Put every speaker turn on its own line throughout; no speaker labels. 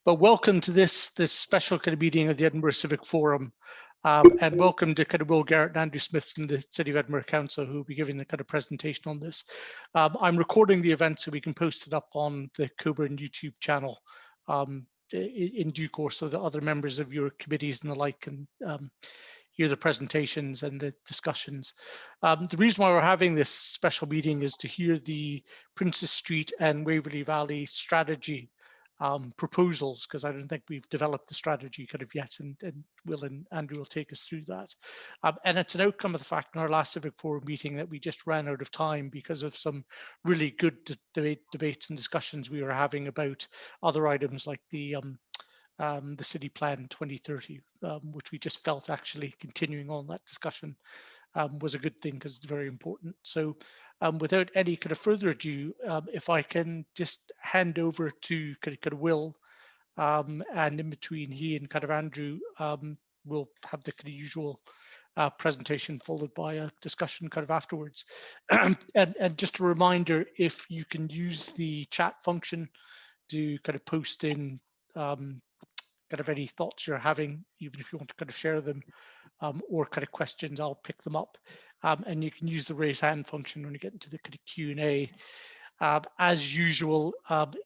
But welcome to this special kind of meeting of the Edinburgh Civic Forum, and welcome to kind of Will Garrett and Andrew Smith from the City of Edinburgh Council, who will be giving the kind of presentation on this. I'm recording the event so we can post it up on the Cockburn YouTube channel in due course, so that other members of your committees and the like can hear the presentations and the discussions. The reason why we're having this special meeting is to hear the Princes Street and Waverley Valley strategy proposals, because I don't think we've developed the strategy kind of yet, and Will and Andrew will take us through that. And it's an outcome of the fact in our last Civic Forum meeting that we just ran out of time because of some really good debates and discussions we were having about other items like the City Plan 2030, which we just felt actually continuing on that discussion was a good thing because it's very important. So without any kind of further ado, if I can just hand over to kind of Will, and in between he and kind of Andrew, we'll have the kind of usual presentation followed by a discussion kind of afterwards. And just a reminder, if you can use the chat function to kind of post in kind of any thoughts you're having, even if you want to kind of share them, or kind of questions, I'll pick them up. And you can use the raise hand function when you get into the kind of Q&A. As usual,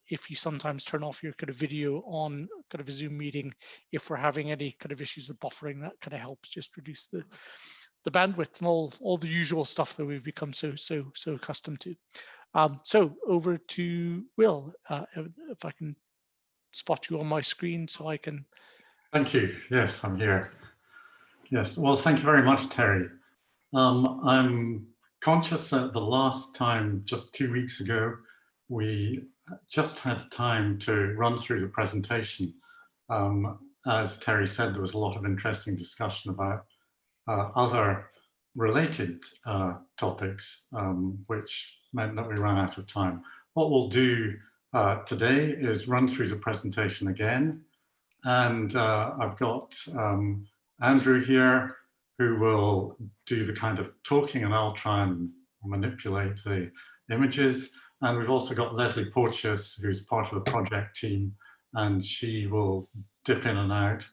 if you sometimes turn off your kind of video on kind of a Zoom meeting, if we're having any kind of issues with buffering, that kind of helps just reduce the bandwidth and all the usual stuff that we've become so accustomed to. So over to Will, if I can spot you on my screen so I can.
Thank you. Yes, I'm here. Yes, well, thank you very much, Terry. I'm conscious that the last time, just 2 weeks ago, we just had time to run through the presentation. As Terry said, there was a lot of interesting discussion about other related topics, which meant that we ran out of time. What we'll do today is run through the presentation again, and I've got Andrew here who will do the kind of talking, and I'll try and manipulate the images. And we've also got Leslie Porteous, who's part of the project team, and she will dip in and out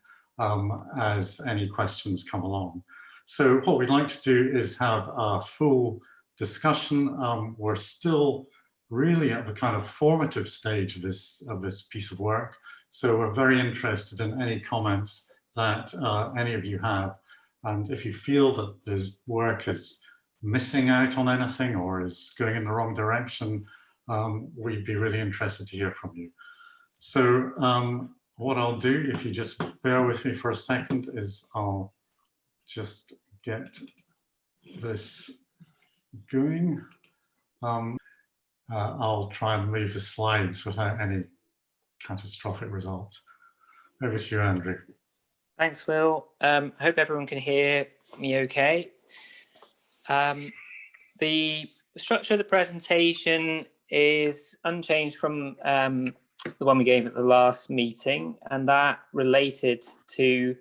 as any questions come along. So what we'd like to do is have a full discussion. We're still really at the kind of formative stage of this piece of work. So we're very interested in any comments that any of you have. And if you feel that this work is missing out on anything or is going in the wrong direction, we'd be really interested to hear from you. So what I'll do, if you just bear with me for a second, is I'll just get this going. I'll try and move the slides without any catastrophic results. Over to you, Andrew.
Thanks, Will. Hope everyone can hear me okay. The structure of the presentation is unchanged from the one we gave at the last meeting, and that related to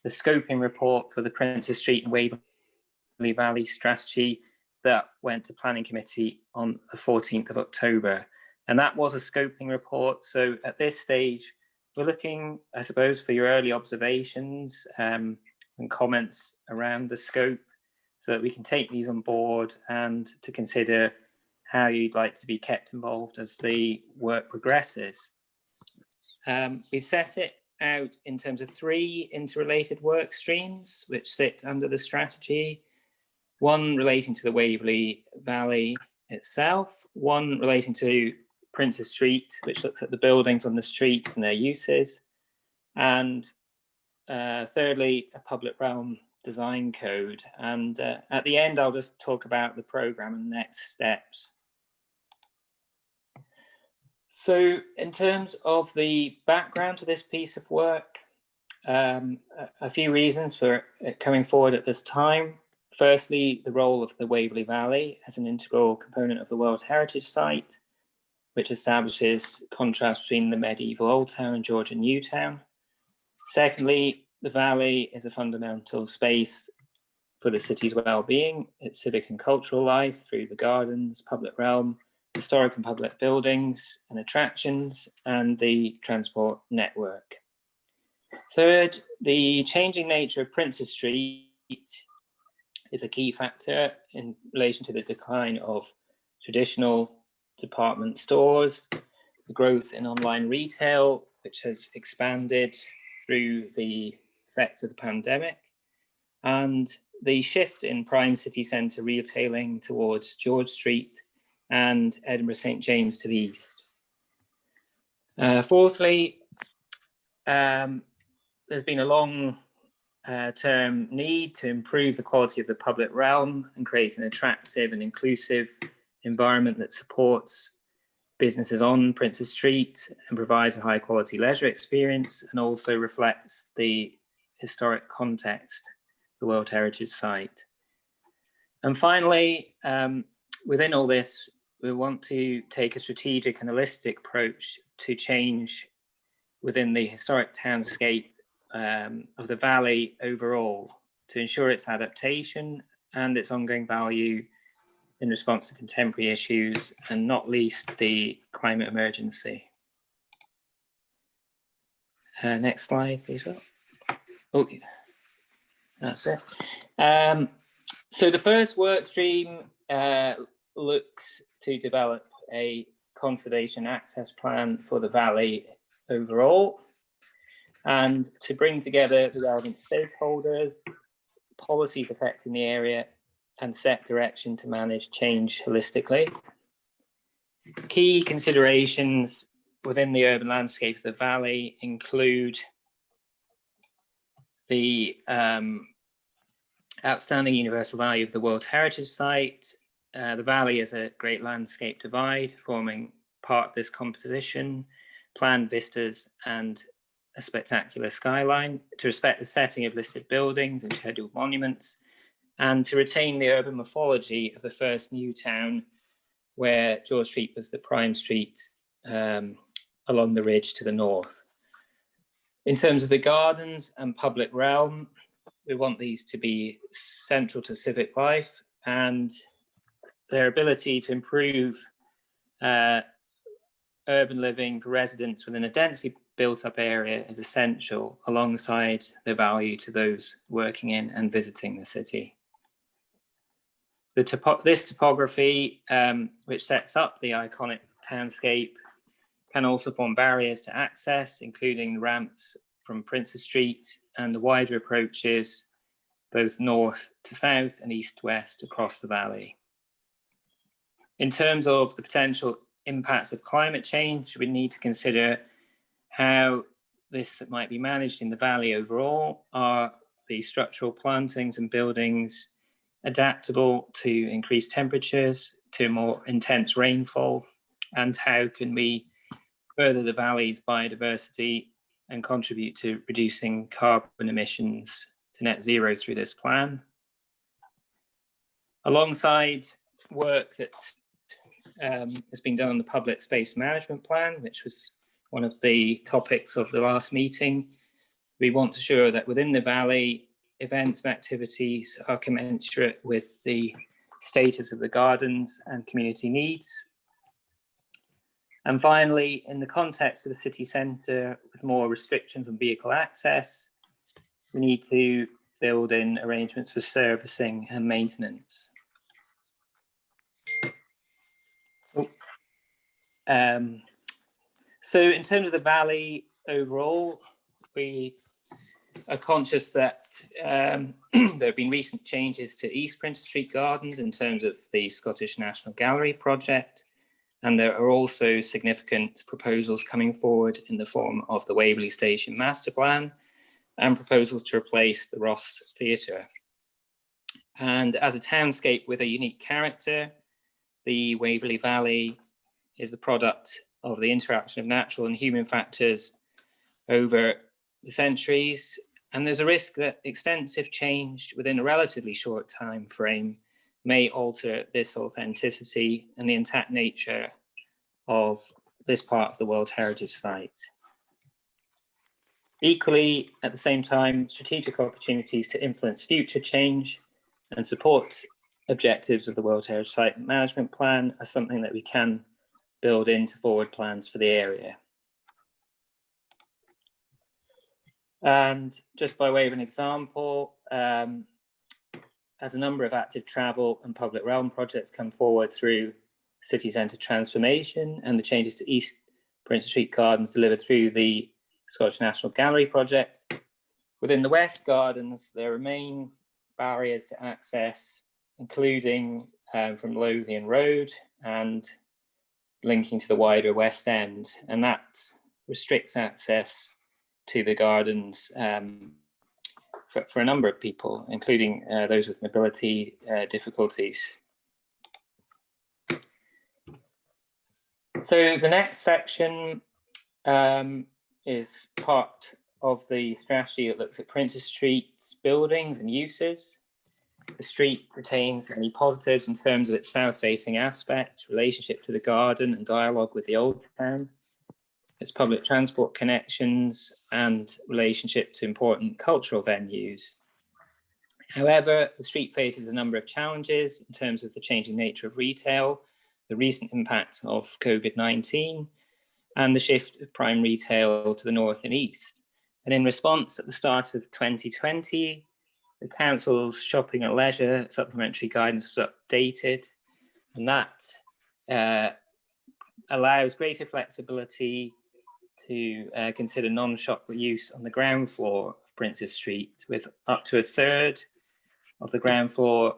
the scoping report for the Princes Street and Waverley Valley strategy that went to Planning Committee on the 14th of October. And that was a scoping report. So at this stage, we're looking, I suppose, for your early observations and comments around the scope so that we can take these on board and to consider how you'd like to be kept involved as the work progresses. We set it out in terms of 3 interrelated work streams, which sit under the strategy. One relating to the Waverley Valley itself, one relating to Princes Street, which looks at the buildings on the street and their uses, and thirdly, a public realm design code. And at the end, I'll just talk about the programme and next steps. So in terms of the background to this piece of work, a few reasons for it coming forward at this time. Firstly, the role of the Waverley Valley as an integral component of the World Heritage Site, which establishes contrast between the medieval Old Town and Georgian New Town. Secondly, the Valley is a fundamental space for the city's well-being, its civic and cultural life through the gardens, public realm, historic and public buildings and attractions, and the transport network. Third, the changing nature of Princes Street is a key factor in relation to the decline of traditional department stores, the growth in online retail, which has expanded through the effects of the pandemic, and the shift in prime city centre retailing towards George Street and Edinburgh St James to the east. Fourthly, there's been a long-term need to improve the quality of the public realm and create an attractive and inclusive environment that supports businesses on Princes Street and provides a high-quality leisure experience, and also reflects the historic context of the World Heritage Site. And finally, within all this, we want to take a strategic and holistic approach to change within the historic townscape of the valley overall, to ensure its adaptation and its ongoing value in response to contemporary issues, and not least the climate emergency. Next slide, please, Will. Oh, yeah. That's it. So the first work stream looks to develop a conservation access plan for the valley overall, and to bring together the relevant stakeholders, policies affecting the area, and set direction to manage change holistically. Key considerations within the urban landscape of the valley include the outstanding universal value of the World Heritage Site. The valley is a great landscape divide forming part of this composition, planned vistas and a spectacular skyline, to respect the setting of listed buildings and scheduled monuments, and to retain the urban morphology of the first new town, where George Street was the prime street along the ridge to the north. In terms of the gardens and public realm, we want these to be central to civic life, and their ability to improve urban living for residents within a densely built-up area is essential, alongside the value to those working in and visiting the city. This topography, which sets up the iconic townscape, can also form barriers to access, including ramps from Princes Street and the wider approaches both north to south and east to west across the valley. In terms of the potential impacts of climate change, we need to consider how this might be managed in the valley overall. Are the structural plantings and buildings adaptable to increased temperatures, to more intense rainfall? And how can we further the valley's biodiversity and contribute to reducing carbon emissions to net zero through this plan? Alongside work that has been done on the public space management plan, which was one of the topics of the last meeting, we want to ensure that within the valley, events and activities are commensurate with the status of the gardens and community needs. And finally, in the context of the city centre with more restrictions on vehicle access, we need to build in arrangements for servicing and maintenance. So in terms of the valley overall, we are conscious that there have been recent changes to East Princes Street Gardens in terms of the Scottish National Gallery project, and there are also significant proposals coming forward in the form of the Waverley Station Master Plan and proposals to replace the Ross Theatre. And as a townscape with a unique character, the Waverley Valley is the product of the interaction of natural and human factors over the centuries. And there's a risk that extensive change within a relatively short time frame may alter this authenticity and the intact nature of this part of the World Heritage Site. Equally, at the same time, strategic opportunities to influence future change and support objectives of the World Heritage Site Management Plan are something that we can build into forward plans for the area. And just by way of an example, as a number of active travel and public realm projects come forward through city centre transformation and the changes to East Princess Street Gardens delivered through the Scottish National Gallery project, within the West Gardens, there remain barriers to access, including from Lothian Road and linking to the wider West End, and that restricts access to the gardens for a number of people, including those with mobility difficulties. So the next section is part of the strategy that looks at Princess Street's buildings and uses. The street retains many positives in terms of its south-facing aspect, relationship to the garden and dialogue with the old town, its public transport connections and relationship to important cultural venues. However, the street faces a number of challenges in terms of the changing nature of retail, the recent impact of COVID-19, and the shift of prime retail to the north and east. And in response, at the start of 2020, the council's shopping and leisure supplementary guidance was updated, and that allows greater flexibility to consider non-shop use on the ground floor of Princess Street, with up to a third of the ground floor,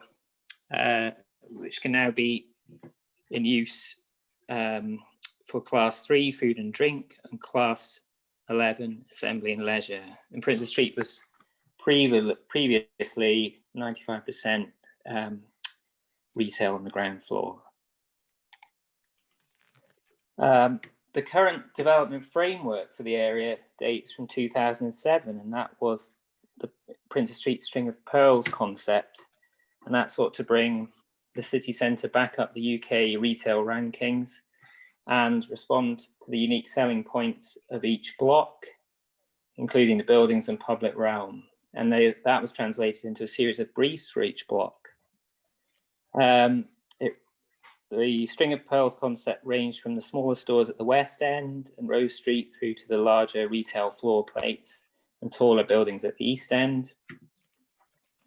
which can now be in use for Class 3 food and drink and Class 11 assembly and leisure. And Princess Street was previously 95% resale on the ground floor. The current development framework for the area dates from 2007, and that was the Princess Street String of Pearls concept, and that sought to bring the city centre back up the UK retail rankings and respond to the unique selling points of each block, including the buildings and public realm. And that was translated into a series of briefs for each block. The String of Pearls concept ranged from the smaller stores at the West End and Rose Street through to the larger retail floor plates and taller buildings at the East End.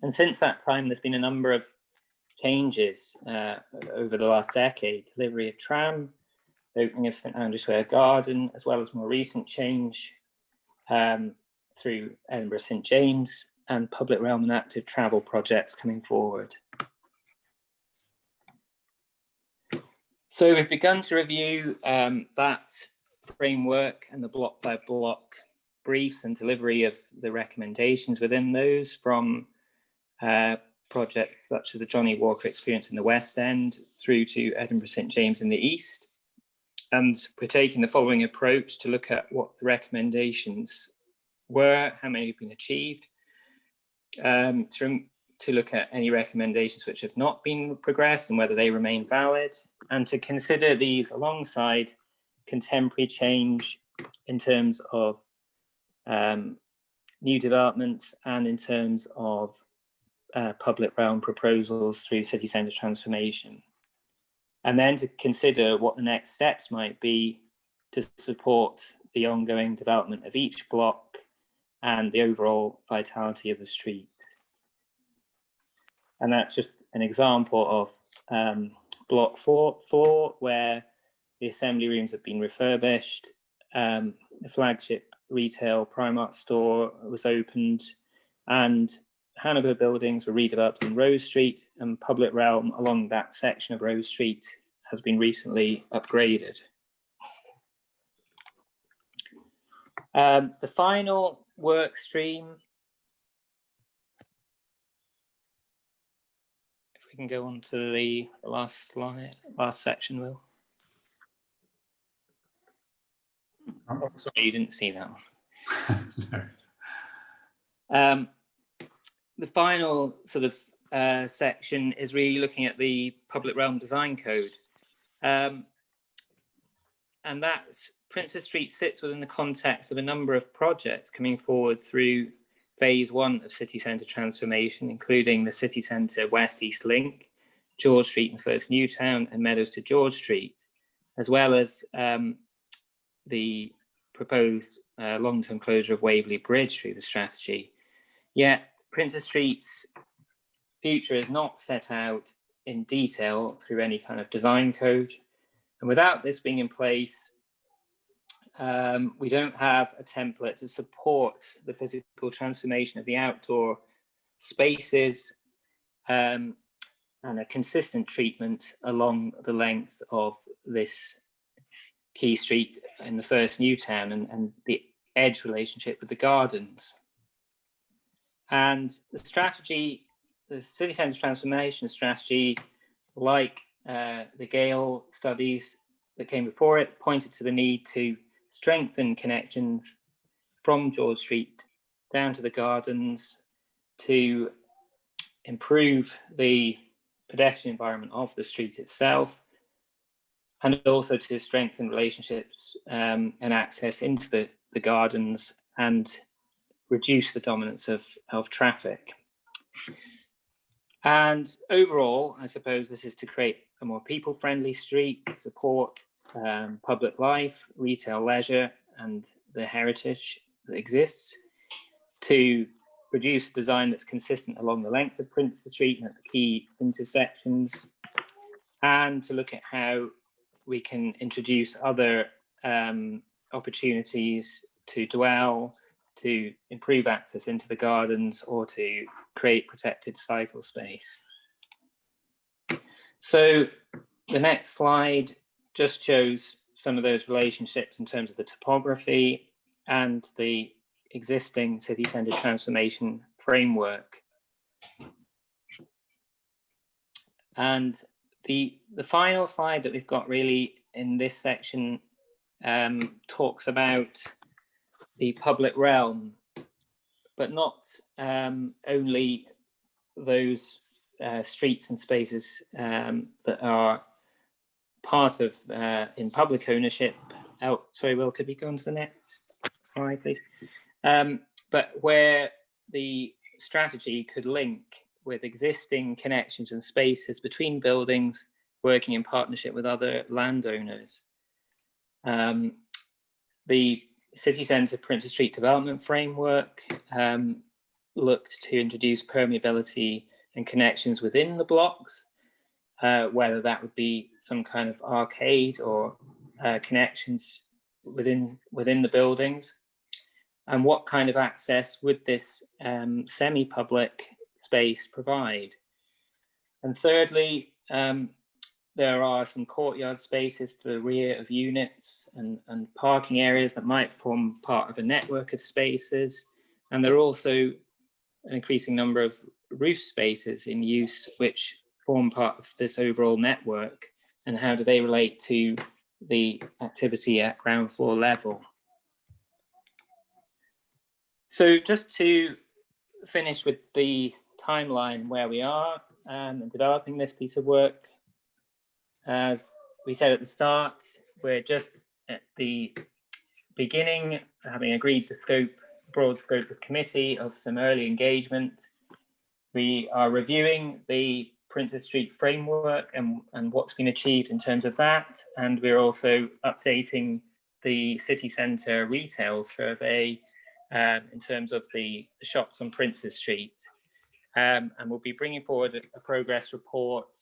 And since that time, there's been a number of changes over the last decade: delivery of tram, the opening of St Andrew Square Garden, as well as more recent change through Edinburgh St James and public realm and active travel projects coming forward. So we've begun to review that framework and the block by block briefs and delivery of the recommendations within those from projects such as the Johnny Walker Experience in the West End through to Edinburgh St James in the East. And we're taking the following approach to look at what the recommendations were, how many have been achieved, to look at any recommendations which have not been progressed and whether they remain valid, and to consider these alongside contemporary change in terms of new developments and in terms of public realm proposals through city centre transformation. And then to consider what the next steps might be to support the ongoing development of each block and the overall vitality of the street. And that's just an example of block 4, where the assembly rooms have been refurbished, the flagship retail Primark store was opened, and Hanover buildings were redeveloped in Rose Street, and public realm along that section of Rose Street has been recently upgraded. The final work stream, if we can go on to the last slide, last section, Will. Oh, sorry, you didn't see that one. No. The final sort of section is really looking at the public realm design code. And that Princess Street sits within the context of a number of projects coming forward through phase 1 of city centre transformation, including the city centre West East Link, George Street and First Newtown, and Meadows to George Street. as well as the proposed long-term closure of Waverley Bridge through the strategy. Yet Princes Street's future is not set out in detail through any kind of design code. And without this being in place, we don't have a template to support the physical transformation of the outdoor spaces and a consistent treatment along the length of this key street in the first new town and the edge relationship with the gardens. And the strategy, the city centre transformation strategy, like the Gale studies that came before it, pointed to the need to strengthen connections from George Street down to the gardens to improve the pedestrian environment of the street itself, and also to strengthen relationships and access into the gardens and reduce the dominance of traffic. And overall, I suppose this is to create a more people-friendly street, support public life, retail, leisure, and the heritage that exists, to produce a design that's consistent along the length of Princes Street and at the key intersections, and to look at how we can introduce other opportunities to dwell, to improve access into the gardens, or to create protected cycle space. So the next slide just shows some of those relationships in terms of the topography and the existing city centre transformation framework. And the final slide that we've got really in this section talks about the public realm, but not only those streets and spaces that are part of in public ownership. Oh, sorry, Will, could we go on to the next slide, please? But where the strategy could link with existing connections and spaces between buildings, working in partnership with other landowners. The City Centre Princes Street Development Framework looked to introduce permeability and connections within the blocks, whether that would be some kind of arcade or connections within the buildings, and what kind of access would this semi-public space provide. And thirdly, there are some courtyard spaces to the rear of units and parking areas that might form part of a network of spaces. And there are also an increasing number of roof spaces in use which form part of this overall network. And how do they relate to the activity at ground floor level? So just to finish with the timeline where we are and developing this piece of work, as we said at the start, we're just at the beginning, having agreed the scope, broad scope of committee of some early engagement. We are reviewing the Princes Street framework and what's been achieved in terms of that. And we're also updating the city centre retail survey in terms of the shops on Princes Street. And we'll be bringing forward a progress report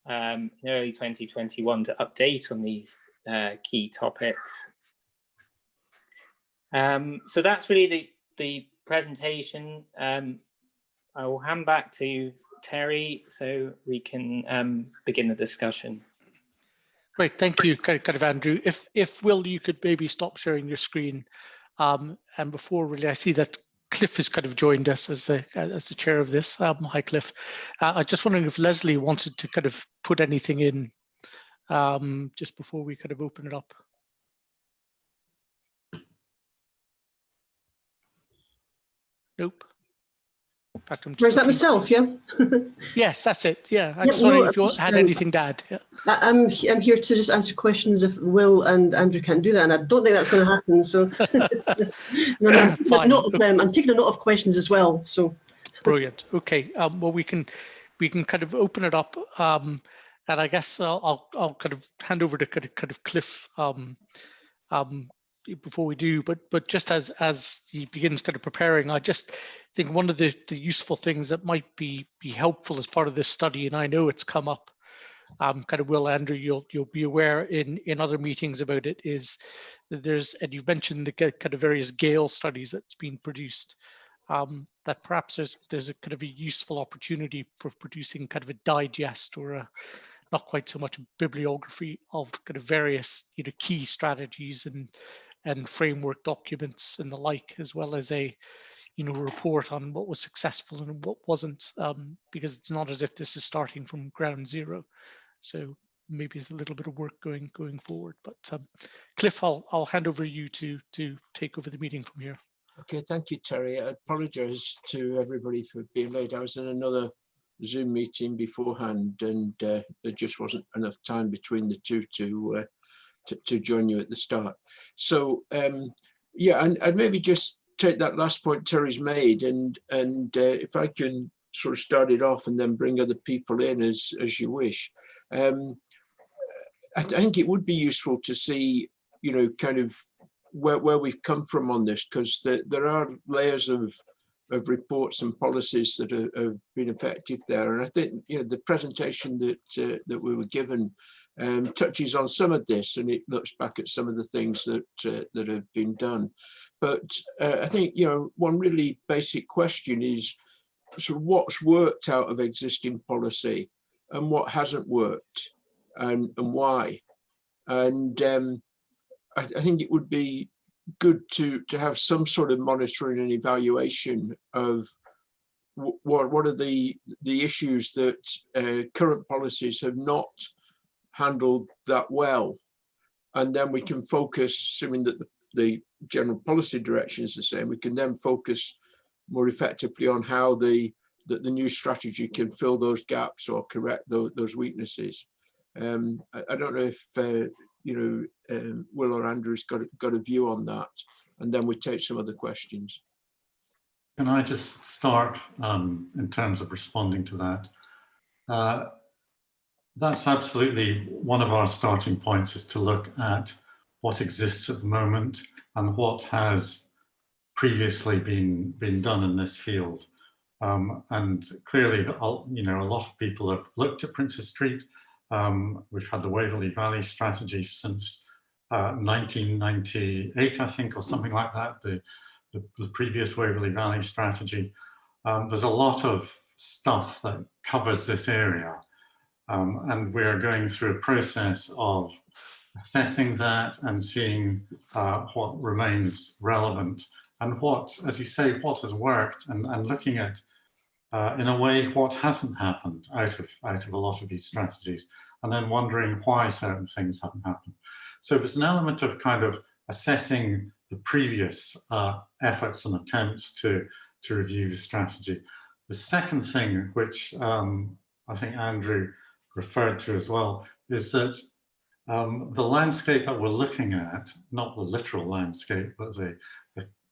in early 2021 to update on these key topics. So that's really the presentation. I will hand back to Terry so we can begin the discussion.
Great, thank you, kind of Andrew. If Will, you could maybe stop sharing your screen. And before really, I see that Cliff has kind of joined us as the chair of this. Hi, Cliff. I was just wondering if Leslie wanted to kind of put anything in just before we kind of open it up. Nope.
Or is that myself? Yeah.
Yes, that's it. Yeah, I just wondering if you had anything to add. Yeah. I'm
here to just answer questions if Will and Andrew can't do that, and I don't think that's going to happen. So I'm taking a note of questions as well. So
brilliant. Okay. Well, we can kind of open it up, And I guess I'll kind of hand over to kind of Cliff before we do, but just as he begins kind of preparing, I just think one of the useful things that might be helpful as part of this study, and I know it's come up, kind of Will, Andrew, you'll be aware in other meetings about it, is that and you've mentioned the kind of various Gale studies that's been produced, that perhaps there's a kind of a useful opportunity for producing kind of a digest or not quite so much a bibliography of kind of various key strategies and framework documents and the like, as well as a report on what was successful and what wasn't, because it's not as if this is starting from ground zero. So maybe it's a little bit of work going forward. But Cliff, I'll hand over you to take over the meeting from here.
Okay, thank you, Terry. I apologise to everybody for being late. I was in another Zoom meeting beforehand, and there just wasn't enough time between the two to join you at the start. So yeah, and I'd maybe just take that last point Terry's made, and if I can sort of start it off and then bring other people in as you wish. I think it would be useful to see, kind of where we've come from on this, because there are layers of reports and policies that have been effective there. And I think, the presentation that we were given touches on some of this, and it looks back at some of the things that have been done. But I think, one really basic question is sort of what's worked out of existing policy and what hasn't worked, and why. And I think it would be good to have some sort of monitoring and evaluation of what are the issues that current policies have not handled that well, and then we can focus, assuming that the general policy direction is the same, we can then focus more effectively on how the new strategy can fill those gaps or correct those weaknesses. I don't know if Will or Andrew's got a view on that, and then we take some other questions.
Can I just start in terms of responding to that? That's absolutely one of our starting points, is to look at what exists at the moment and what has previously been done in this field. And clearly, a lot of people have looked at Princes Street. We've had the Waverley Valley strategy since 1998, I think, or something like that, the previous Waverley Valley strategy. There's a lot of stuff that covers this area. And we're going through a process of assessing that and seeing what remains relevant and what, as you say, what has worked, and looking at, in a way, what hasn't happened out of a lot of these strategies, and then wondering why certain things haven't happened. So there's an element of kind of assessing the previous efforts and attempts to review the strategy. The second thing, which I think Andrew referred to as well, is that the landscape that we're looking at, not the literal landscape, but the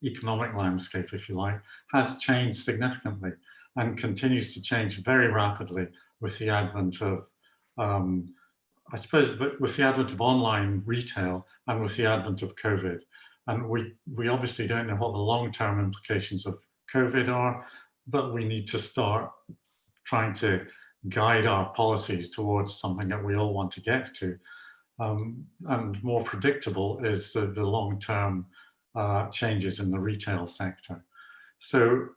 economic landscape, if you like, has changed significantly and continues to change very rapidly with the advent of, I suppose, but with the advent of online retail and with the advent of COVID. And we obviously don't know what the long-term implications of COVID are, but we need to start trying to guide our policies towards something that we all want to get to. And more predictable is the long-term changes in the retail sector. So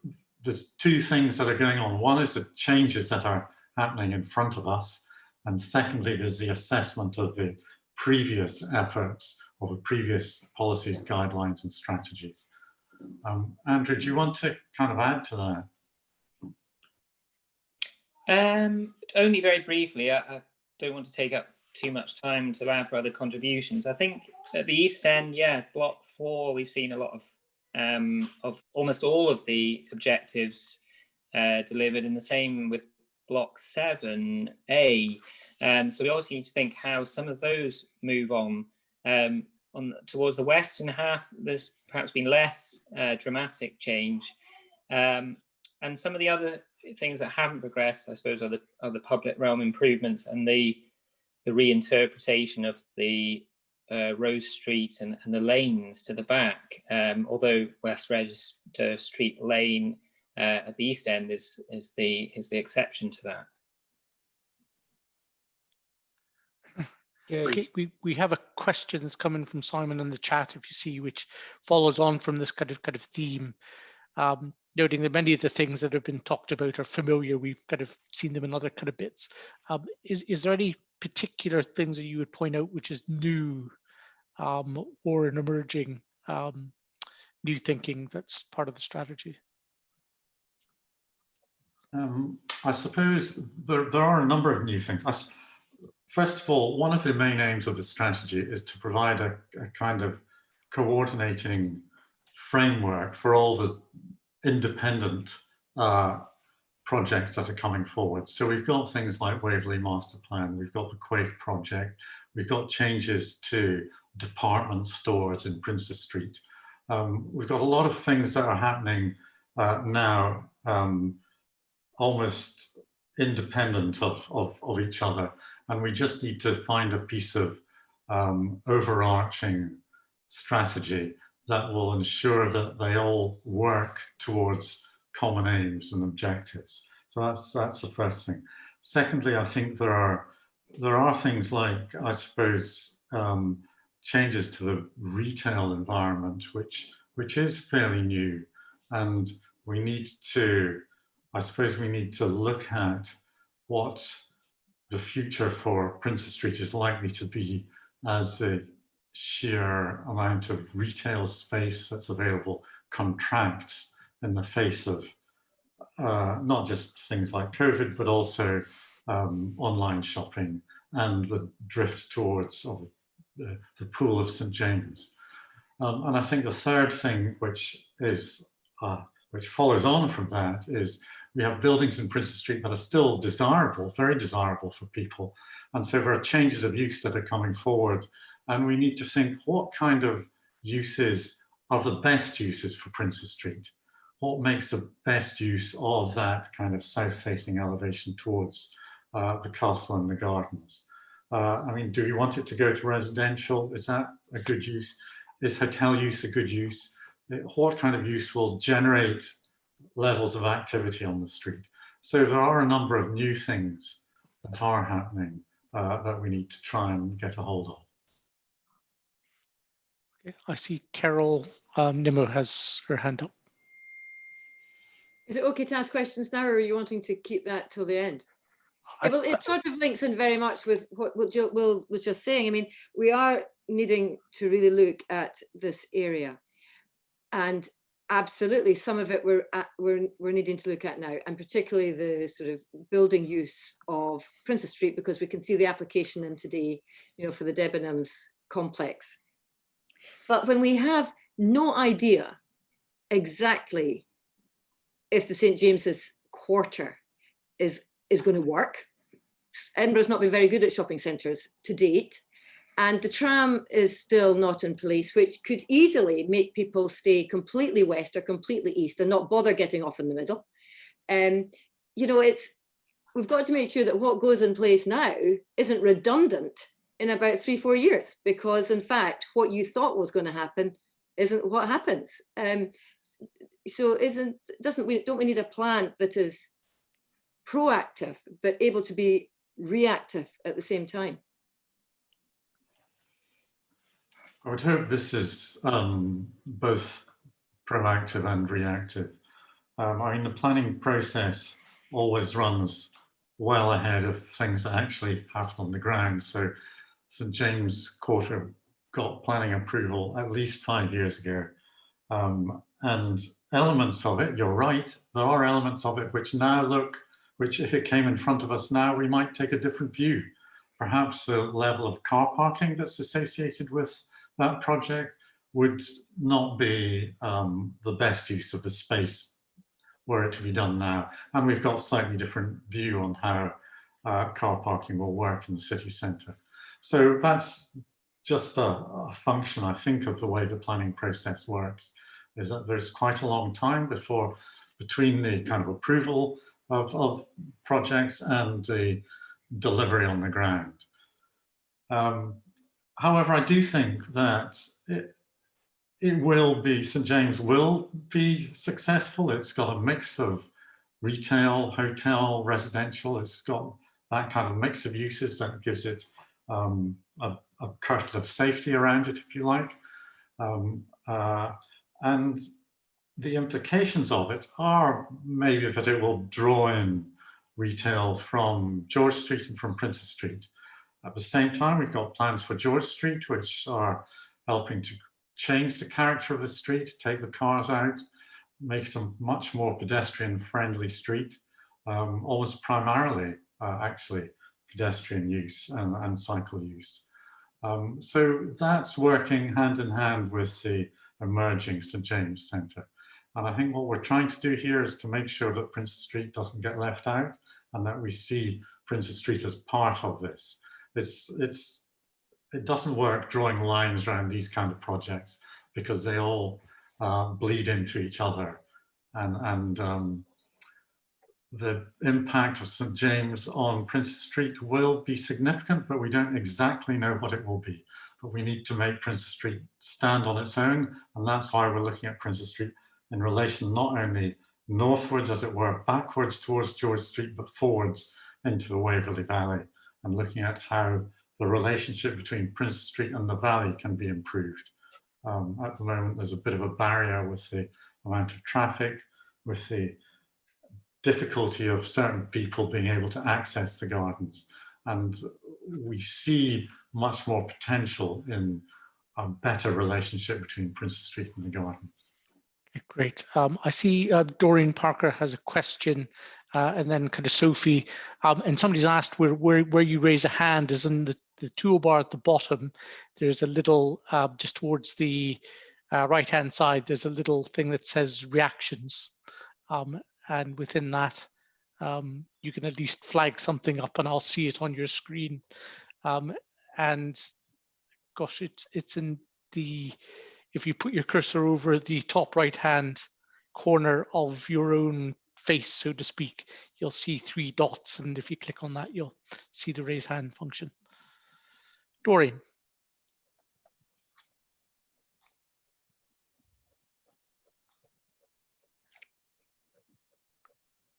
there's two things that are going on. One is the changes that are happening in front of us. And secondly, there's the assessment of the previous efforts or the previous policies, guidelines, and strategies. Andrew, do you want to kind of add to that?
Only very briefly. I don't want to take up too much time to allow for other contributions. I think at the East End, yeah, Block 4, we've seen a lot of almost all of the objectives delivered, and the same with Block 7A. So we obviously need to think how some of those move on. Towards the western half, there's perhaps been less dramatic change. And some of the other things that haven't progressed, I suppose, are the public realm improvements and the the reinterpretation of the Rose Street and the lanes to the back, although West Register Street Lane at the East End is the exception to that.
Okay, we have a question that's coming from Simon in the chat, if you see, which follows on from this kind of theme, noting that many of the things that have been talked about are familiar. We've kind of seen them in other kind of bits. Is there any particular things that you would point out which is new or an emerging new thinking that's part of the strategy?
I suppose there are a number of new things. First of all, one of the main aims of the strategy is to provide a kind of coordinating framework for all the independent projects that are coming forward. So we've got things like Waverley Master Plan, we've got the Quake project, we've got changes to department stores in Princess Street. We've got a lot of things that are happening now, almost independent of each other. And we just need to find a piece of overarching strategy that will ensure that they all work towards common aims and objectives. So that's the first thing. Secondly, I think there are things like, I suppose, changes to the retail environment, which is fairly new, and we need to, I suppose, we need to look at what the future for Princess Street is likely to be as the sheer amount of retail space that's available contracts in the face of not just things like COVID, but also online shopping and the drift towards the pool of St. James. And I think the third thing, which follows on from that, is we have buildings in Princess Street that are still desirable, very desirable for people. And so there are changes of use that are coming forward. And we need to think what kind of uses are the best uses for Princess Street? What makes the best use of that kind of south-facing elevation towards the castle and the gardens? I mean, do we want it to go to residential? Is that a good use? Is hotel use a good use? What kind of use will generate levels of activity on the street? So there are a number of new things that are happening that we need to try and get a hold of.
Okay, I see Carol Nimmo has her hand up.
Is it okay to ask questions now, or are you wanting to keep that till the end? Well, it sort of links in very much with what Will was just saying. I mean, we are needing to really look at this area, and absolutely some of it we're needing to look at now, and particularly the sort of building use of Princess Street, because we can see the application in today, you know, for the Debenhams complex. But when we have no idea exactly if the St. James's Quarter is going to work, Edinburgh's not been very good at shopping centres to date, and the tram is still not in place, which could easily make people stay completely west or completely east and not bother getting off in the middle. You know, we've got to make sure that what goes in place now isn't redundant in about 3-4 years, because in fact, what you thought was going to happen isn't what happens. So don't we need a plan that is proactive, but able to be reactive at the same time?
I would hope this is both proactive and reactive. I mean, the planning process always runs well ahead of things that actually happen on the ground. So St. James Quarter got planning approval at least 5 years ago. And elements of it, you're right, there are elements of it which now which if it came in front of us now, we might take a different view. Perhaps the level of car parking that's associated with that project would not be the best use of the space were it to be done now. And we've got a slightly different view on how car parking will work in the city centre. So that's just a function, I think, of the way the planning process works, is that there's quite a long time between the kind of approval of projects and the delivery on the ground. However, I do think that it will be, St James will be successful. It's got a mix of retail, hotel, residential. It's got that kind of mix of uses that gives it a curtain of safety around it, if you like. And the implications of it are maybe that it will draw in retail from George Street and from Princess Street. At the same time, we've got plans for George Street, which are helping to change the character of the street, take the cars out, make it a much more pedestrian-friendly street, almost primarily, actually, pedestrian use and cycle use. So that's working hand in hand with the emerging St James Centre. And I think what we're trying to do here is to make sure that Princess Street doesn't get left out and that we see Princess Street as part of this. It doesn't work drawing lines around these kind of projects because they all bleed into each other. And the impact of St James on Princess Street will be significant, but we don't exactly know what it will be. But we need to make Princess Street stand on its own, and that's why we're looking at Princess Street in relation not only northwards, as it were, backwards towards George Street, but forwards into the Waverley Valley, and looking at how the relationship between Princess Street and the valley can be improved. At the moment, there's a bit of a barrier with the amount of traffic, with the difficulty of certain people being able to access the gardens. And we see much more potential in a better relationship between Princess Street and the gardens.
Great. I see Doreen Parker has a question, and then kind of Sophie, and somebody's asked where you raise a hand is in the toolbar at the bottom. There's a little, just towards the right-hand side, there's a little thing that says reactions. And within that, you can at least flag something up and I'll see it on your screen. And gosh, it's in the, if you put your cursor over the top right-hand corner of your own face, so to speak, you'll see 3 dots. And if you click on that, you'll see the raise hand function. Doreen.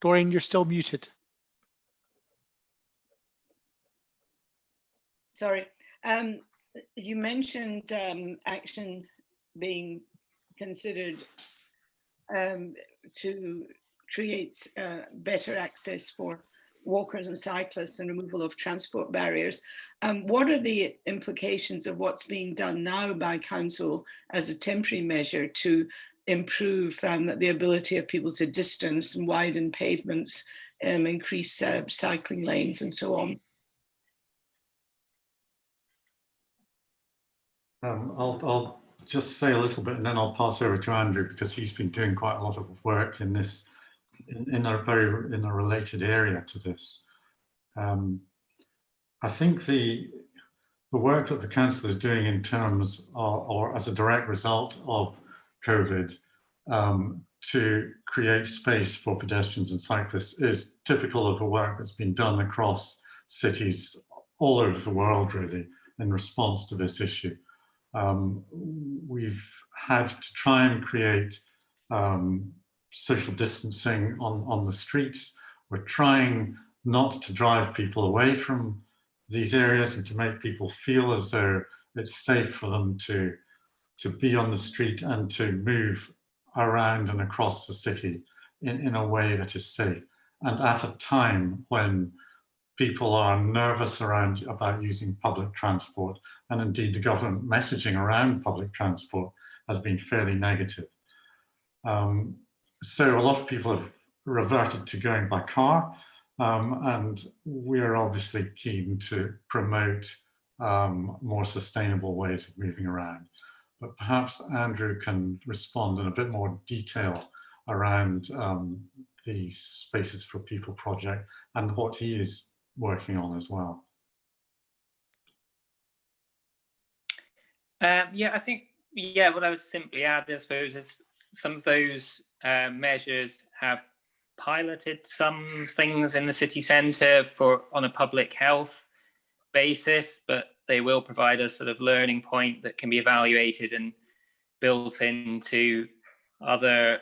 Doreen, you're still muted.
Sorry. You mentioned action being considered to create better access for walkers and cyclists and removal of transport barriers. What are the implications of what's being done now by council as a temporary measure to improve the ability of people to distance and widen pavements, increase cycling lanes and so on?
I'll just say a little bit and then I'll pass over to Andrew, because he's been doing quite a lot of work in this, in a related area to this. I think the work that the council is doing in terms of, or as a direct result of COVID, to create space for pedestrians and cyclists is typical of the work that's been done across cities all over the world, really, in response to this issue. We've had to try and create social distancing on the streets. We're trying not to drive people away from these areas and to make people feel as though it's safe for them to be on the street and to move around and across the city in a way that is safe. And at a time when people are nervous about using public transport, and indeed the government messaging around public transport has been fairly negative. So a lot of people have reverted to going by car, and we're obviously keen to promote more sustainable ways of moving around. But perhaps Andrew can respond in a bit more detail around the Spaces for People project and what he is working on as well.
Yeah, I think, what I would simply add, I suppose, is some of those measures have piloted some things in the city centre on a public health basis, but they will provide a sort of learning point that can be evaluated and built into other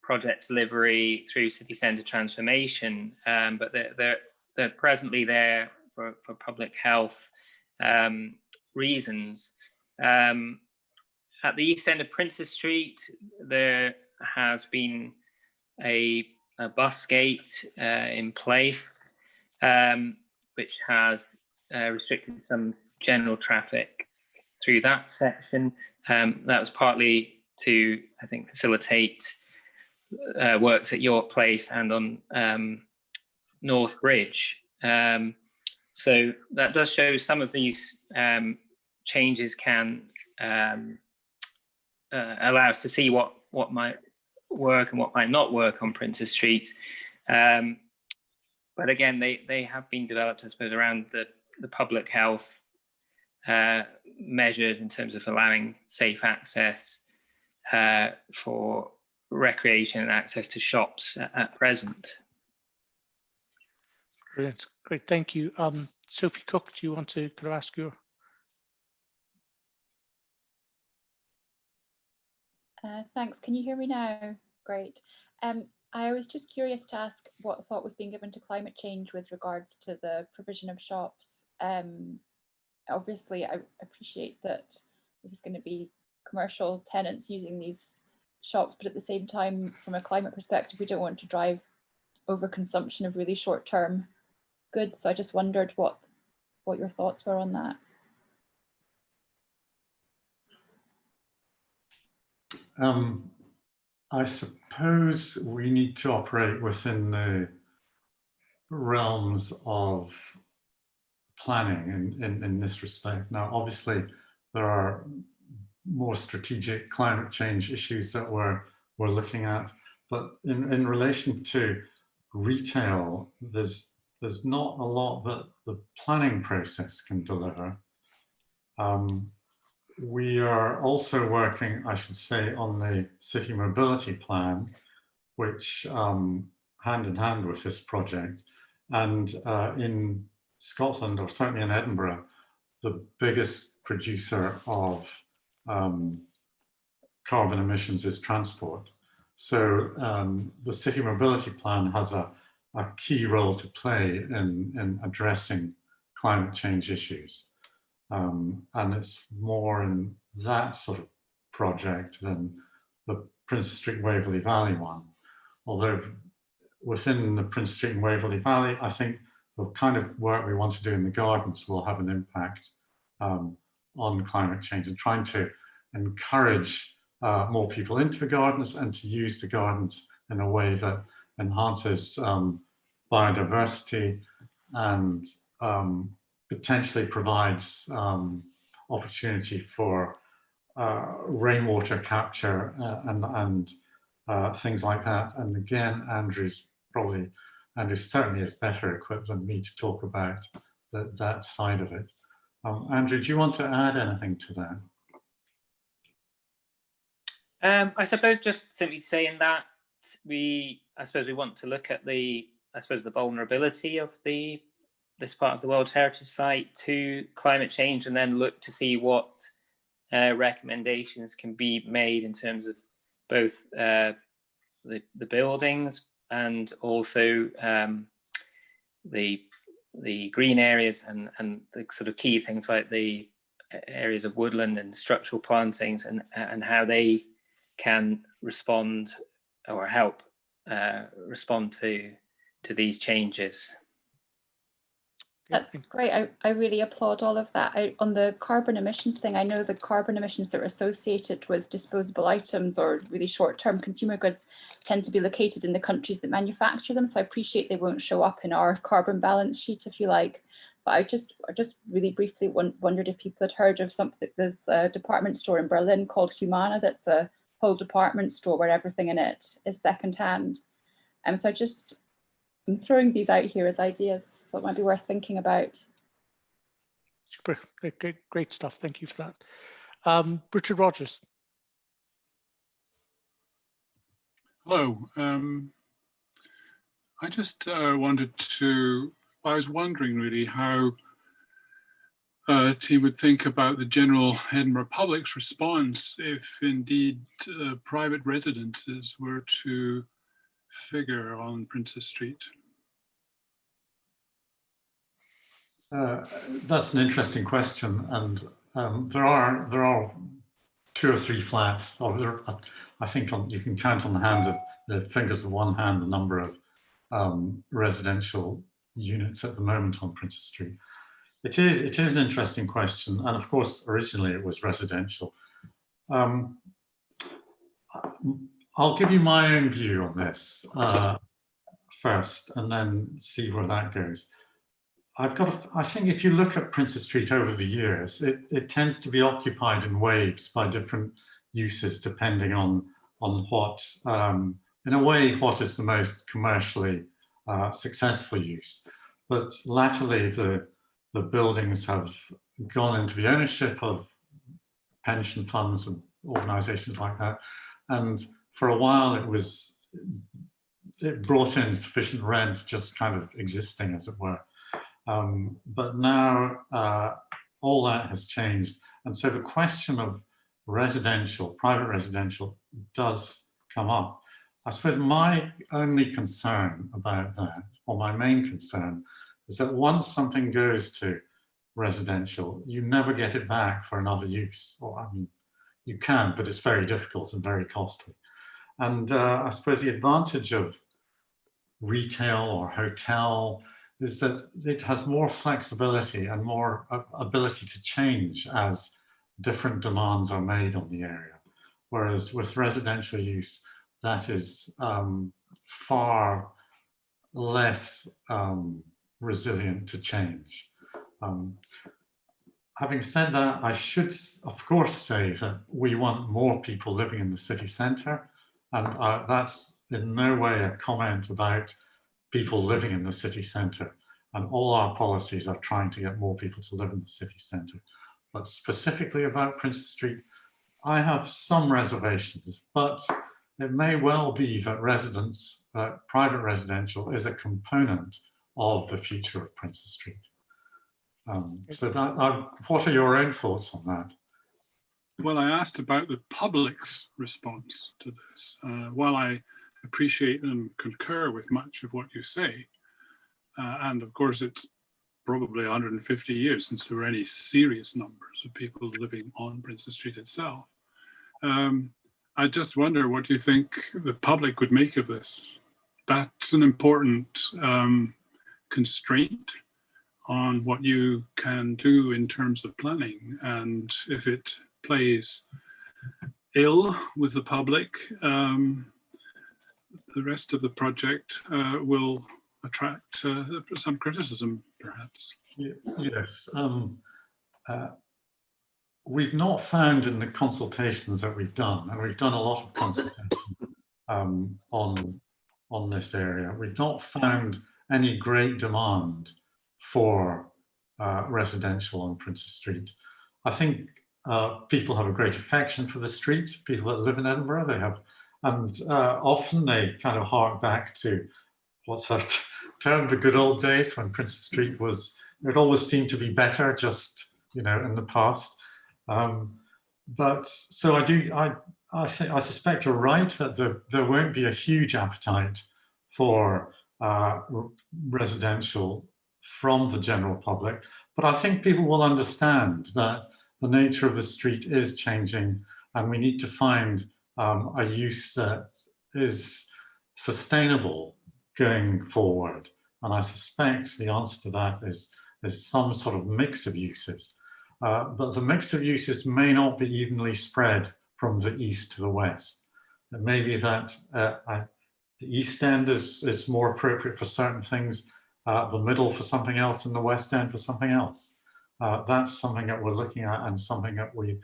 project delivery through city centre transformation, but they're presently there for public health reasons. At the east end of Princess Street, there has been a bus gate in place, which has restricted some general traffic through that section. That was partly to, I think, facilitate works at York Place and on North Bridge. So that does show some of these changes can allow us to see what might work and what might not work on Princess Street. But again, they have been developed, I suppose, around the public health measures in terms of allowing safe access for recreation and access to shops at present.
Brilliant, great, thank you. Sophie Cook, do you want to kind of ask your?
Thanks, can you hear me now? Great. I was just curious to ask what thought was being given to climate change with regards to the provision of shops. Obviously, I appreciate that this is going to be commercial tenants using these shops, but at the same time, from a climate perspective, we don't want to drive overconsumption of really short-term goods. So I just wondered what your thoughts were on that.
I suppose we need to operate within the realms of planning in this respect. Now, obviously, there are more strategic climate change issues that we're looking at, but in relation to retail, there's not a lot that the planning process can deliver. We are also working, I should say, on the city mobility plan, which hand in hand with this project. And in Scotland, or certainly in Edinburgh, the biggest producer of carbon emissions is transport. So the city mobility plan has a key role to play in addressing climate change issues. And it's more in that sort of project than the Princess Street Waverley Valley one. Although within the Princess Street and Waverley Valley, I think the kind of work we want to do in the gardens will have an impact on climate change, and trying to encourage more people into the gardens and to use the gardens in a way that enhances biodiversity and potentially provides opportunity for rainwater capture and things like that. And again, Andrew certainly is better equipped than me to talk about that side of it. Andrew, do you want to add anything to that?
I suppose just simply saying that I suppose we want to look at the vulnerability of this part of the World Heritage Site to climate change, and then look to see what recommendations can be made in terms of both the buildings and also the green areas and the sort of key things like the areas of woodland and structural plantings, and how they can respond or help respond to these changes.
That's great. I really applaud all of that. On the carbon emissions thing, I know the carbon emissions that are associated with disposable items or really short-term consumer goods tend to be located in the countries that manufacture them. So I appreciate they won't show up in our carbon balance sheet, if you like. But I just really briefly wondered if people had heard of something. There's a department store in Berlin called Humana that's a whole department store where everything in it is secondhand. So I'm throwing these out here as ideas that might be worth thinking about.
Super, great stuff. Thank you for that. Richard Rogers.
Hello. I just I was wondering really how team would think about the general Edinburgh public's response if indeed private residences were to figure on Princess Street.
That's an interesting question, and there are 2 or 3 flats. I think you can count on the fingers of one hand the number of residential units at the moment on Princess Street. It is an interesting question, and of course originally it was residential. I'll give you my own view on this first, and then see where that goes. I think if you look at Princess Street over the years, it tends to be occupied in waves by different uses, depending on what, in a way, what is the most commercially successful use. But latterly, the buildings have gone into the ownership of pension funds and organizations like that. And for a while, it brought in sufficient rent, just kind of existing, as it were. But now all that has changed. And so the question of private residential does come up. I suppose my only concern about that, or my main concern, is that once something goes to residential, you never get it back for another use. Or, I mean, you can, but it's very difficult and very costly. And I suppose the advantage of retail or hotel is that it has more flexibility and more ability to change as different demands are made on the area. Whereas with residential use, that is far less resilient to change. Having said that, I should, of course, say that we want more people living in the city centre, and that's in no way a comment about people living in the city centre. And all our policies are trying to get more people to live in the city centre. But specifically about Princess Street, I have some reservations, but it may well be that private residential is a component of the future of Princess Street. What are your own thoughts on that?
Well, I asked about the public's response to this. While I appreciate and concur with much of what you say, and of course it's probably 150 years since there were any serious numbers of people living on Princess Street itself. I just wonder, what do you think the public would make of this? That's an important constraint on what you can do in terms of planning. And if it plays ill with the public, the rest of the project will attract some criticism, perhaps.
Yes. We've not found in the consultations that we've done, and we've done a lot of consultation on this area, we've not found any great demand for residential on Princess Street. I think people have a great affection for the street, people that live in Edinburgh, they have, and often they kind of hark back to what's that term, the good old days when Princess Street was, it always seemed to be better just, in the past. But so I suspect you're right that there won't be a huge appetite for residential from the general public, but I think people will understand that the nature of the street is changing, and we need to find a use that is sustainable going forward. And I suspect the answer to that is some sort of mix of uses. But the mix of uses may not be evenly spread from the east to the west. It may be that the east end is more appropriate for certain things, the middle for something else, and the west end for something else. That's something that we're looking at, and something that we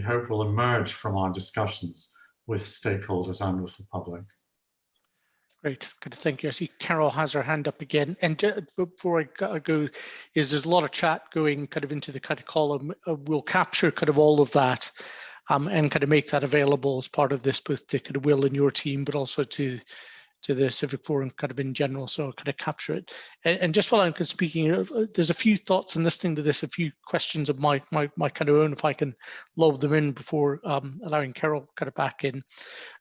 hope will emerge from our discussions with stakeholders and with the public.
Great, good, thank you. I see Carol has her hand up again. And before I go, there's a lot of chat going kind of into the kind of column. We'll capture kind of all of that and kind of make that available as part of this, both to kind of Will and your team, but also to the Civic Forum kind of in general, so I'll kind of capture it. And just while I'm speaking, there's a few thoughts and listening to this, a few questions of my kind of own, if I can lob them in before allowing Carol kind of back in.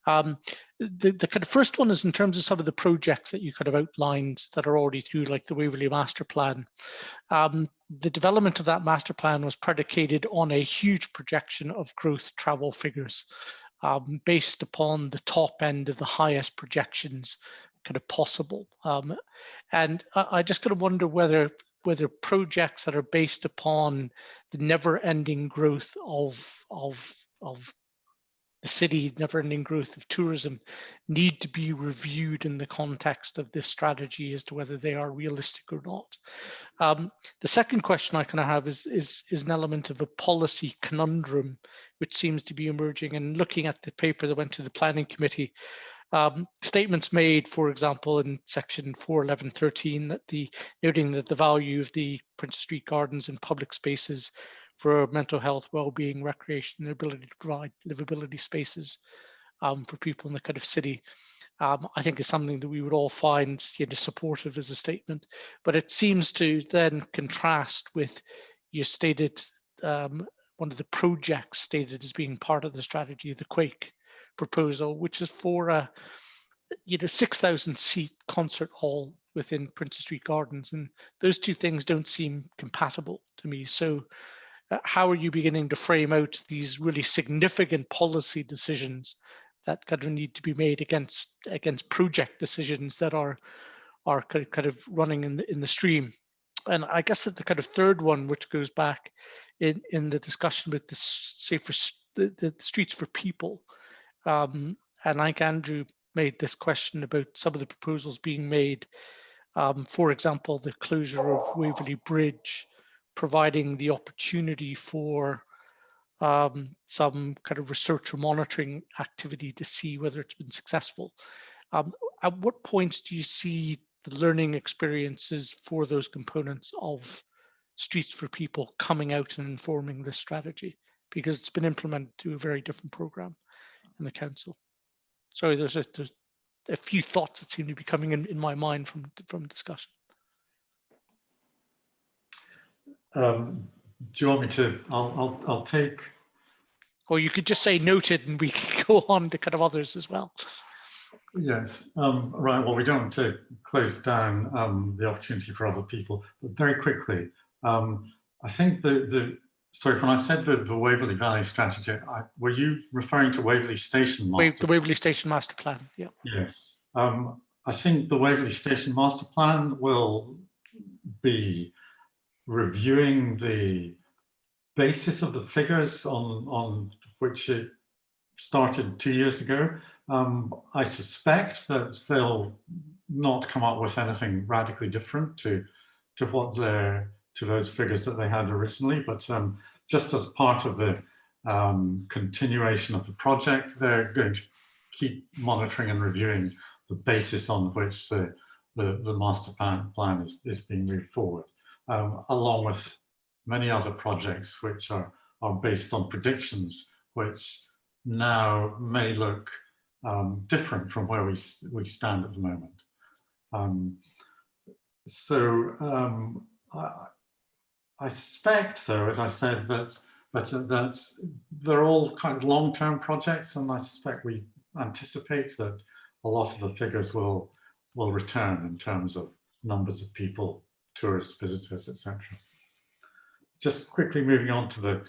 The kind of first one is in terms of some of the projects that you kind of outlined that are already through, like the Waverley Master Plan. The development of that master plan was predicated on a huge projection of growth travel figures, based upon the top end of the highest projections kind of possible. And I just kind of wonder whether projects that are based upon the never-ending growth of the city, never-ending growth of tourism, need to be reviewed in the context of this strategy as to whether they are realistic or not. The second question I kind of have is an element of a policy conundrum, which seems to be emerging. And looking at the paper that went to the planning committee, statements made, for example, in section 4.11.13, that noting that the value of the Princess Street Gardens and public spaces for mental health, well-being, recreation, and the ability to provide livability spaces for people in the kind of city, I think is something that we would all find supportive as a statement. But it seems to then contrast with you stated one of the projects stated as being part of the strategy, the Quake proposal, which is for a 6,000 seat concert hall within Princess Street Gardens, and those two things don't seem compatible to me. So how are you beginning to frame out these really significant policy decisions that kind of need to be made against project decisions that are kind of running in the stream? And I guess that the kind of third one, which goes back in the discussion with the streets for people, and like Andrew made this question about some of the proposals being made, for example, the closure of Waverley Bridge, providing the opportunity for some kind of research or monitoring activity to see whether it's been successful. At what points do you see the learning experiences for those components of Streets for People coming out and informing this strategy? Because it's been implemented to a very different program in the council. Sorry, there's a few thoughts that seem to be coming in my mind from discussion.
Do you want me to? I'll take.
Or you could just say noted, and we could go on to kind of others as well.
Yes. Right. Well, we don't want to close down the opportunity for other people, but very quickly, I think sorry, when I said the Waverley Valley strategy, were you referring to Waverley Station Master? The
Waverley Station Master Plan. Yeah.
Yes. I think the Waverley Station Master Plan will be reviewing the basis of the figures on which it started 2 years ago. I suspect that they'll not come up with anything radically different to those figures that they had originally, but just as part of the continuation of the project, they're going to keep monitoring and reviewing the basis on which the master plan is being moved forward. Along with many other projects which are based on predictions, which now may look different from where we stand at the moment. I suspect, though, as I said, that they're all kind of long-term projects, and I suspect we anticipate that a lot of the figures will return in terms of numbers of people, tourists, visitors, etc. Just quickly moving on to the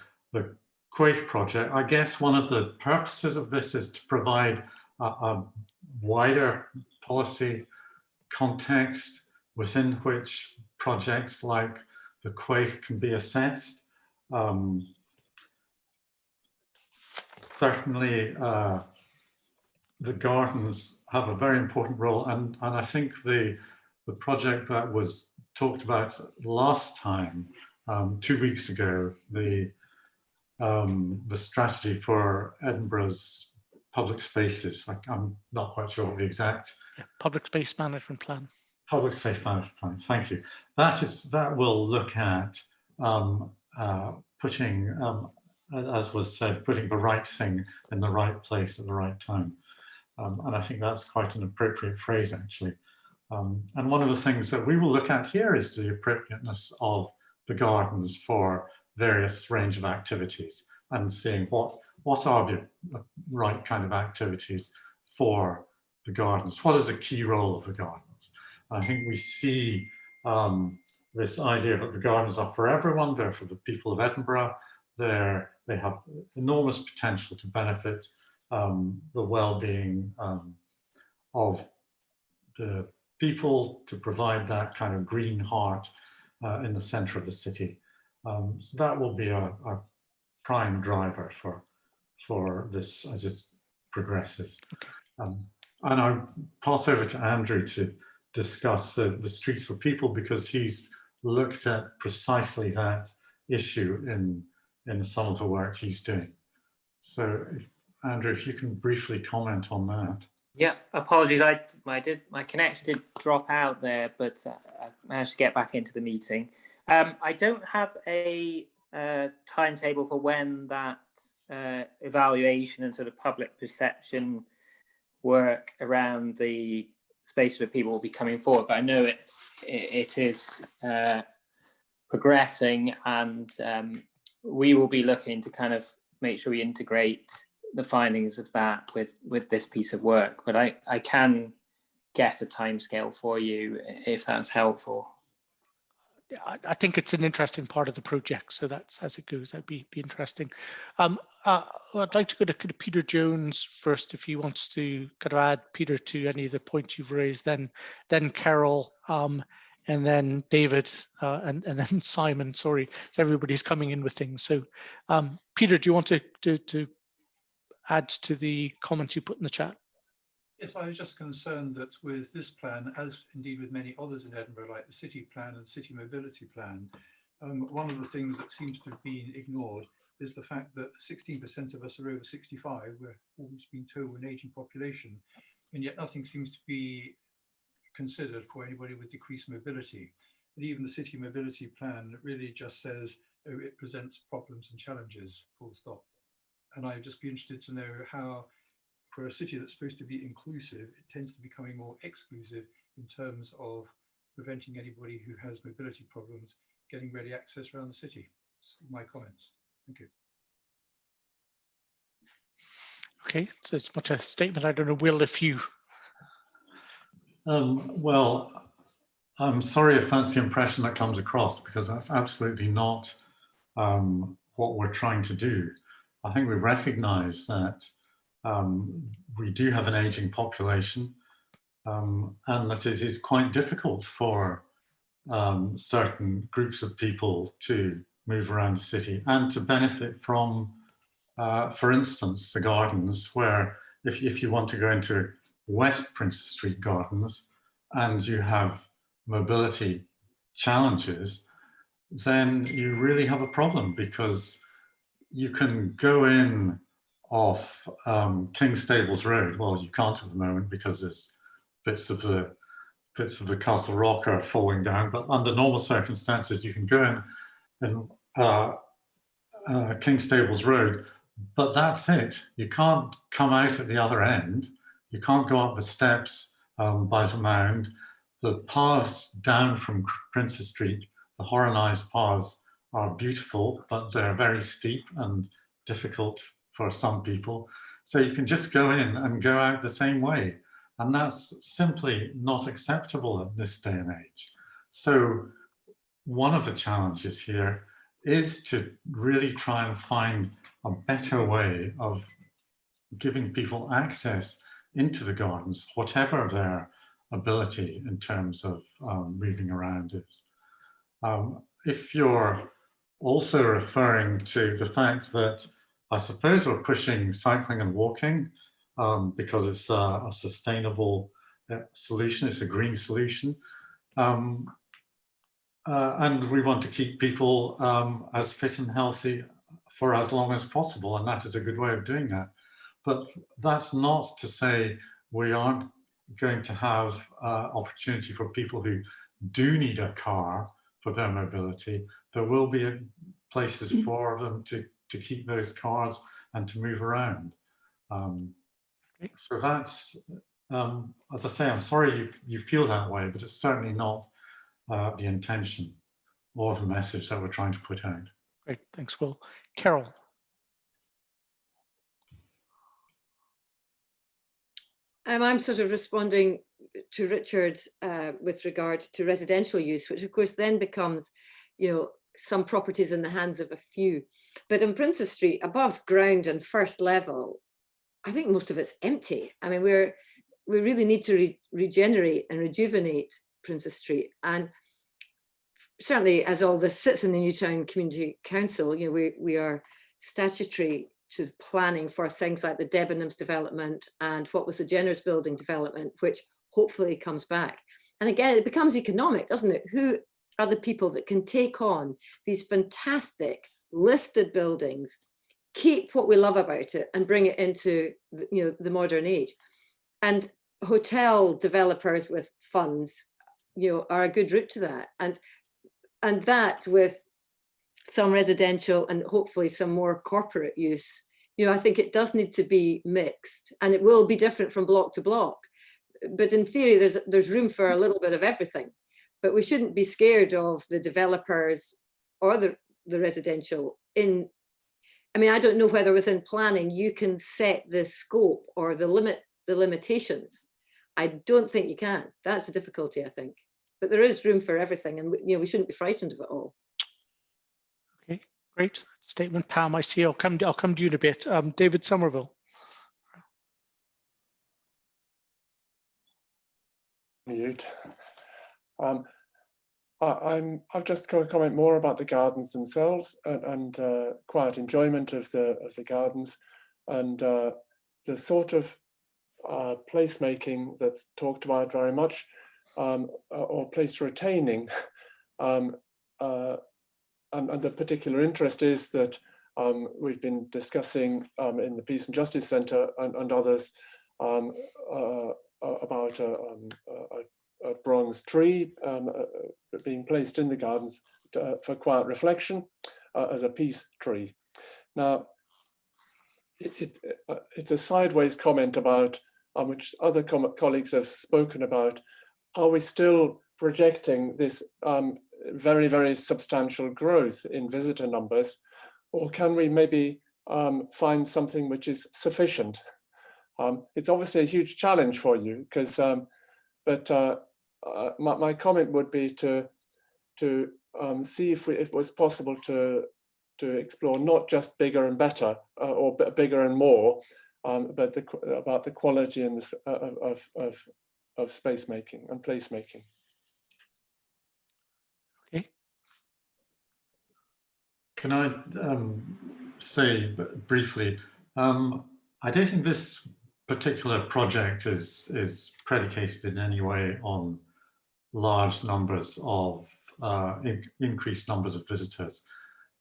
Quake project, I guess one of the purposes of this is to provide a wider policy context within which projects like the Quake can be assessed. Certainly, the gardens have a very important role, and I think the project that was talked about last time, 2 weeks ago, the strategy for Edinburgh's public spaces. I'm not quite sure what the exact
public space management plan.
Public space management plan. Thank you. That will look at putting, as was said, putting the right thing in the right place at the right time. And I think that's quite an appropriate phrase, actually. And one of the things that we will look at here is the appropriateness of the gardens for various range of activities, and seeing what are the right kind of activities for the gardens. What is the key role of the gardens? I think we see this idea that the gardens are for everyone. They're for the people of Edinburgh. They have enormous potential to benefit the well-being of the people, to provide that kind of green heart in the centre of the city. So that will be a prime driver for this as it progresses. And I'll pass over to Andrew to discuss the Streets for People, because he's looked at precisely that issue in some of the work he's doing. So Andrew, if you can briefly comment on that.
Yeah, apologies. My connection did drop out there, but I managed to get back into the meeting. I don't have a timetable for when that evaluation and sort of public perception work around the space for people will be coming forward, but I know it is progressing, and we will be looking to kind of make sure we integrate the findings of that with this piece of work. But I can get a timescale for you if that's helpful.
I think it's an interesting part of the project, so that's as it goes. That'd be interesting. I'd like to go to Peter Jones first, if he wants to kind of add, Peter, to any of the points you've raised. Then Carol, and then David, and then Simon. Sorry, so everybody's coming in with things. So, Peter, do you want to add to the comments you put in the chat?
Yes, I was just concerned that with this plan, as indeed with many others in Edinburgh, like the city plan and city mobility plan, one of the things that seems to have been ignored is the fact that 16% of us are over 65. We're always being told we're an aging population, and yet nothing seems to be considered for anybody with decreased mobility. And even the city mobility plan really just says, oh, it presents problems and challenges, full stop. And I'd just be interested to know how, for a city that's supposed to be inclusive, it tends to be becoming more exclusive in terms of preventing anybody who has mobility problems getting ready access around the city. So my comments. Thank you.
Okay, so it's much a statement. I don't know, Will, if you...
Well, I'm sorry if that's the impression that comes across, because that's absolutely not what we're trying to do. I think we recognise that we do have an ageing population, and that it is quite difficult for certain groups of people to move around the city and to benefit from, for instance, the gardens, where if you want to go into West Princess Street Gardens and you have mobility challenges, then you really have a problem, because you can go in off King Stables Road. Well, you can't at the moment because there's bits of the Castle Rock are falling down, but under normal circumstances you can go in King Stables Road, but that's it. You can't come out at the other end. You can't go up the steps by the mound. The paths down from Princess Street, the Horonized paths, are beautiful, but they're very steep and difficult for some people. So you can just go in and go out the same way. And that's simply not acceptable at this day and age. So one of the challenges here is to really try and find a better way of giving people access into the gardens, whatever their ability in terms of moving around is. If you're also referring to the fact that I suppose we're pushing cycling and walking because it's a sustainable solution, it's a green solution. And we want to keep people as fit and healthy for as long as possible, and that is a good way of doing that. But that's not to say we aren't going to have opportunity for people who do need a car for their mobility. There will be places for them to keep those cars and to move around. So that's, as I say, I'm sorry you feel that way, but it's certainly not the intention or the message that we're trying to put out.
Great, thanks, Will. Carol.
I'm sort of responding to Richard with regard to residential use, which of course then becomes, some properties in the hands of a few. But in Princess Street, above ground and first level, I think most of it's empty. I mean, we really need to regenerate and rejuvenate Princess Street. And certainly, as all this sits in the Newtown Community Council, we are statutory to planning for things like the Debenhams development and what was the Jenner's building development, which hopefully comes back. And again, it becomes economic, doesn't it? Who are the people that can take on these fantastic listed buildings, keep what we love about it and bring it into the modern age? And hotel developers with funds, are a good route to that. And that with some residential and hopefully some more corporate use, I think it does need to be mixed, and it will be different from block to block. But in theory, there's room for a little bit of everything. But we shouldn't be scared of the developers or the residential. I don't know whether within planning you can set the scope or the limitations. I don't think you can. That's the difficulty, I think. But there is room for everything, and we shouldn't be frightened of it all.
Okay, great statement, Pam. I see. I'll come to you in a bit. David Somerville.
I've just got to comment more about the gardens themselves and quiet enjoyment of the gardens and the sort of placemaking that's talked about very much, or place retaining. And the particular interest is that we've been discussing in the Peace and Justice Centre and others about a bronze tree being placed in the gardens for quiet reflection as a peace tree. Now, it's a sideways comment about which other colleagues have spoken about. Are we still projecting this very, very substantial growth in visitor numbers, or can we maybe find something which is sufficient? It's obviously a huge challenge for you, because my comment would be to see if it was possible to explore not just bigger and better or bigger and more, but about the quality and of space making and place making.
Okay.
Can I say briefly? I don't think this particular project is predicated in any way on large numbers of increased numbers of visitors.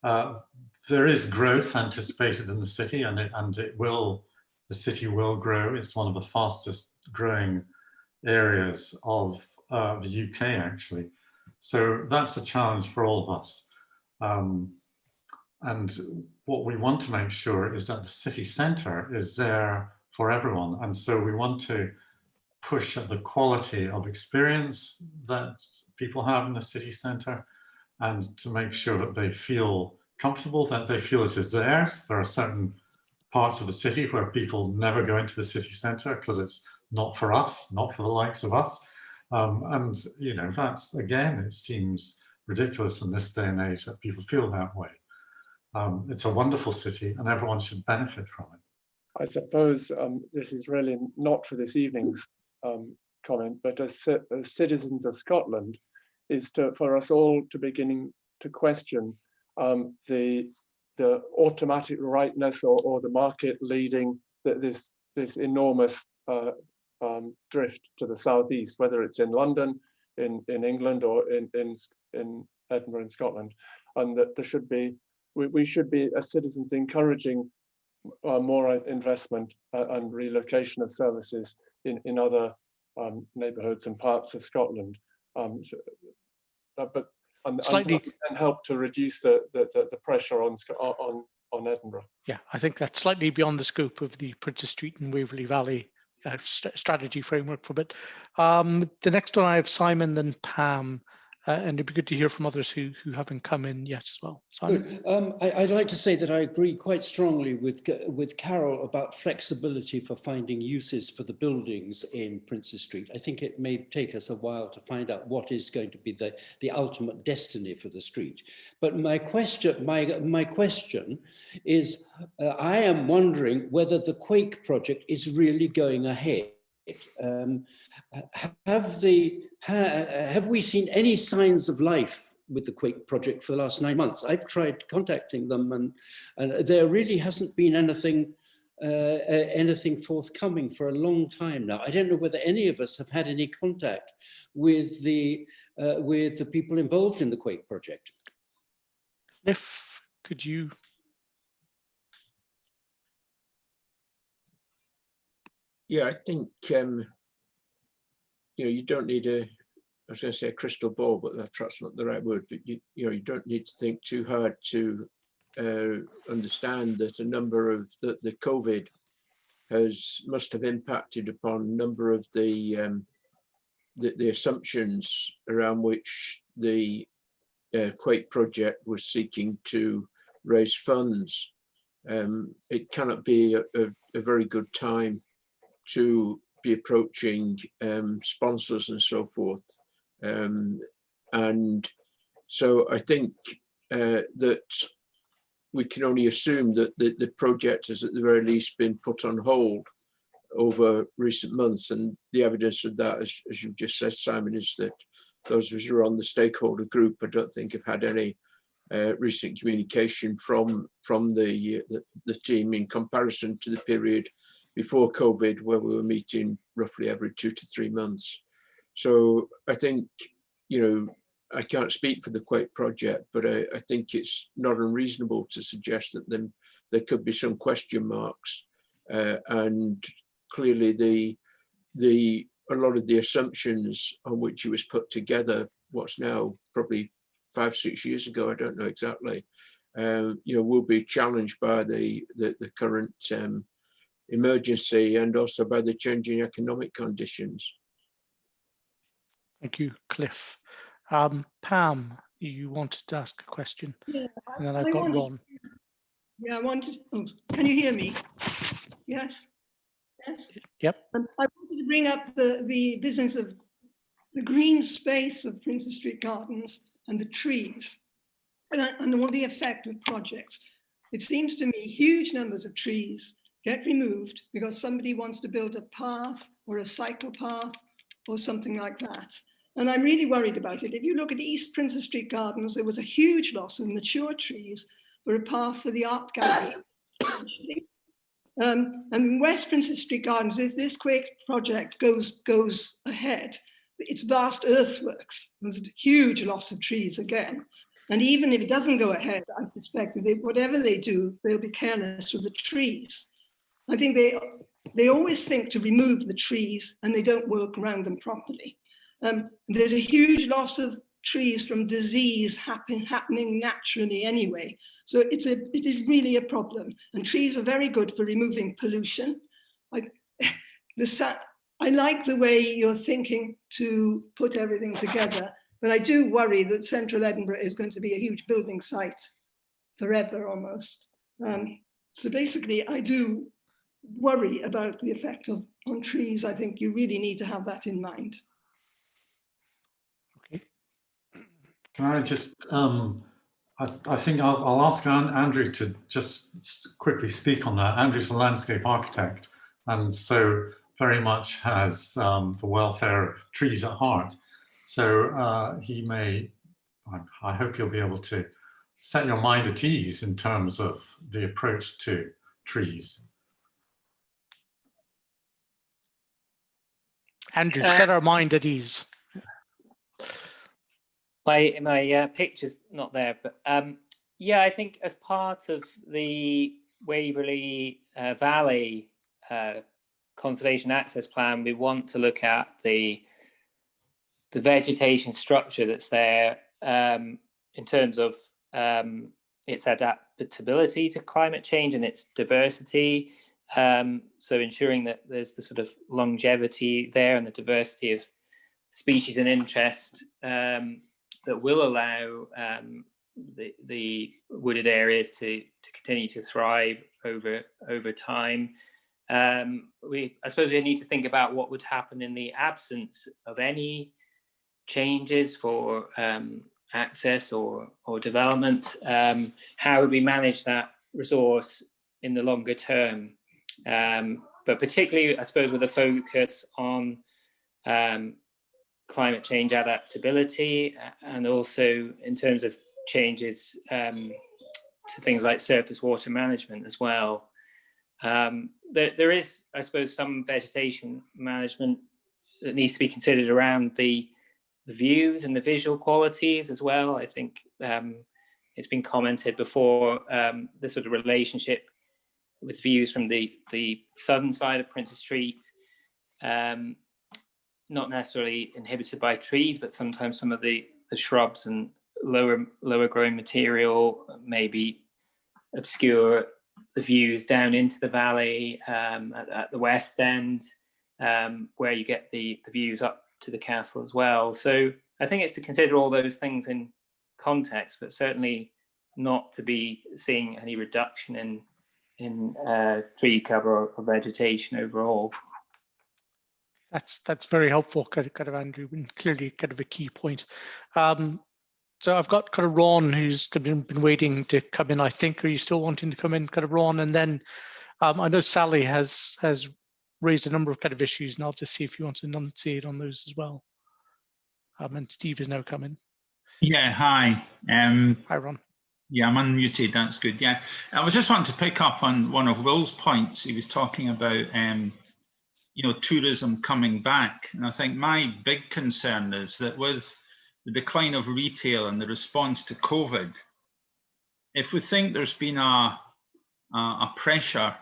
There is growth anticipated in the city, and the city will grow. It's one of the fastest growing areas of the UK, actually. So that's a challenge for all of us. And what we want to make sure is that the city centre is there for everyone. And so we want to push at the quality of experience that people have in the city centre, and to make sure that they feel comfortable, that they feel it is theirs. There are certain parts of the city where people never go into the city centre because it's not for us, not for the likes of us. And, that's, again, it seems ridiculous in this day and age that people feel that way. It's a wonderful city and everyone should benefit from it.
I suppose this is really not for this evening's comment, but as citizens of Scotland, is for us all to beginning to question the automatic rightness or the market leading this enormous drift to the southeast, whether it's in London, in England, or in Edinburgh in Scotland, and that there should be, we should be as citizens encouraging more investment and relocation of services in other neighbourhoods and parts of Scotland, and help to reduce the pressure on on Edinburgh.
Yeah, I think that's slightly beyond the scope of the Princess Street and Waverley Valley strategy framework for it. The next one I have Simon, then Pam, and it'd be good to hear from others who haven't come in yet as well. Simon?
I'd like to say that I agree quite strongly with Carol about flexibility for finding uses for the buildings in Princess Street. I think it may take us a while to find out what is going to be the ultimate destiny for the street. But my question is, I am wondering whether the Quake project is really going ahead. Have we seen any signs of life with the Quake project for the last 9 months? I've tried contacting them, and there really hasn't been anything forthcoming for a long time now. I don't know whether any of us have had any contact with the people involved in the Quake project.
Cliff, could you?
Yeah, I think you don't need I was going to say a crystal ball, but that's not the right word. But you don't need to think too hard to understand that a number of the COVID must have impacted upon a number of the assumptions around which the Quake project was seeking to raise funds. It cannot be a very good time to be approaching sponsors and so forth. And so I think that we can only assume that the project has at the very least been put on hold over recent months. And the evidence of that, as you've just said, Simon, is that those of us who are on the stakeholder group, I don't think have had any recent communication from the team in comparison to the period before COVID, where we were meeting roughly every 2 to 3 months. So I think, I can't speak for the Quake project, but I think it's not unreasonable to suggest that there could be some question marks. And clearly a lot of the assumptions on which it was put together, what's now probably 5-6 years ago, I don't know exactly, will be challenged by the current emergency and also by the changing economic conditions.
Thank you, Cliff. Pam, you wanted to ask a question?
Yeah,
and then I've got Ron.
Yeah, can you hear me? Yes? Yes?
Yep.
I wanted to bring up the business of the green space of Princess Street Gardens and the trees and all the effect of projects. It seems to me huge numbers of trees get removed because somebody wants to build a path or a cycle path or something like that. And I'm really worried about it. If you look at East Princess Street Gardens, there was a huge loss of mature trees for a path for the art gallery. And in West Princess Street Gardens, if this Quake project goes ahead, it's vast earthworks. There's a huge loss of trees again. And even if it doesn't go ahead, I suspect that whatever they do, they'll be careless with the trees. I think they always think to remove the trees and they don't work around them properly. There's a huge loss of trees from disease happening naturally anyway. So it is really a problem. And trees are very good for removing pollution. I like the way you're thinking to put everything together, but I do worry that central Edinburgh is going to be a huge building site forever almost. So basically, I do worry about the effect on trees. I think you really need to have that in mind.
Okay.
Can I just, I think I'll ask Andrew to just quickly speak on that. Andrew's a landscape architect, and so very much has the welfare of trees at heart. So he may, I hope you'll be able to set your mind at ease in terms of the approach to trees.
Andrew, set our mind at ease.
My picture's not there, but yeah, I think as part of the Waverley Valley Conservation Access Plan, we want to look at the vegetation structure that's there in terms of its adaptability to climate change and its diversity. So ensuring that there's the sort of longevity there and the diversity of species and interest that will allow the wooded areas to continue to thrive over time. I suppose we need to think about what would happen in the absence of any changes for access or development. How would we manage that resource in the longer term? But particularly, I suppose, with a focus on climate change adaptability, and also in terms of changes to things like surface water management as well. There is, I suppose, some vegetation management that needs to be considered around the views and the visual qualities as well. I think it's been commented before, the sort of relationship with views from the southern side of Princes Street, not necessarily inhibited by trees, but sometimes some of the shrubs and lower growing material maybe obscure the views down into the valley at the west end, where you get the views up to the castle as well. So I think it's to consider all those things in context, but certainly not to be seeing any reduction in tree cover or vegetation overall.
That's very helpful, kind of Andrew, and clearly kind of a key point. So I've got kind of Ron, who's been waiting to come in, I think. Are you still wanting to come in, kind of Ron? And then I know Sally has raised a number of kind of issues, and I'll just see if you want to enunciate on those as well. And Steve is now coming.
Yeah, hi.
Hi, Ron.
Yeah, I'm unmuted, that's good. Yeah, I was just wanting to pick up on one of Will's points. He was talking about, tourism coming back. And I think my big concern is that with the decline of retail and the response to COVID, if we think there's been a pressure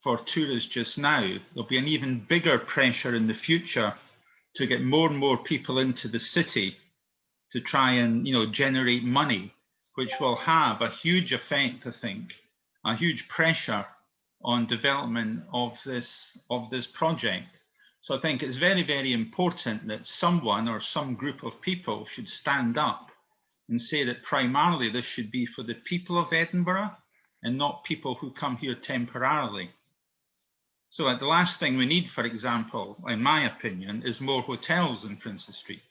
for tourists just now, there'll be an even bigger pressure in the future to get more and more people into the city to try and generate money, which will have a huge effect, I think, a huge pressure on development of this project. So I think it's very, very important that someone or some group of people should stand up and say that primarily this should be for the people of Edinburgh and not people who come here temporarily. So the last thing we need, for example, in my opinion, is more hotels in Princes Street.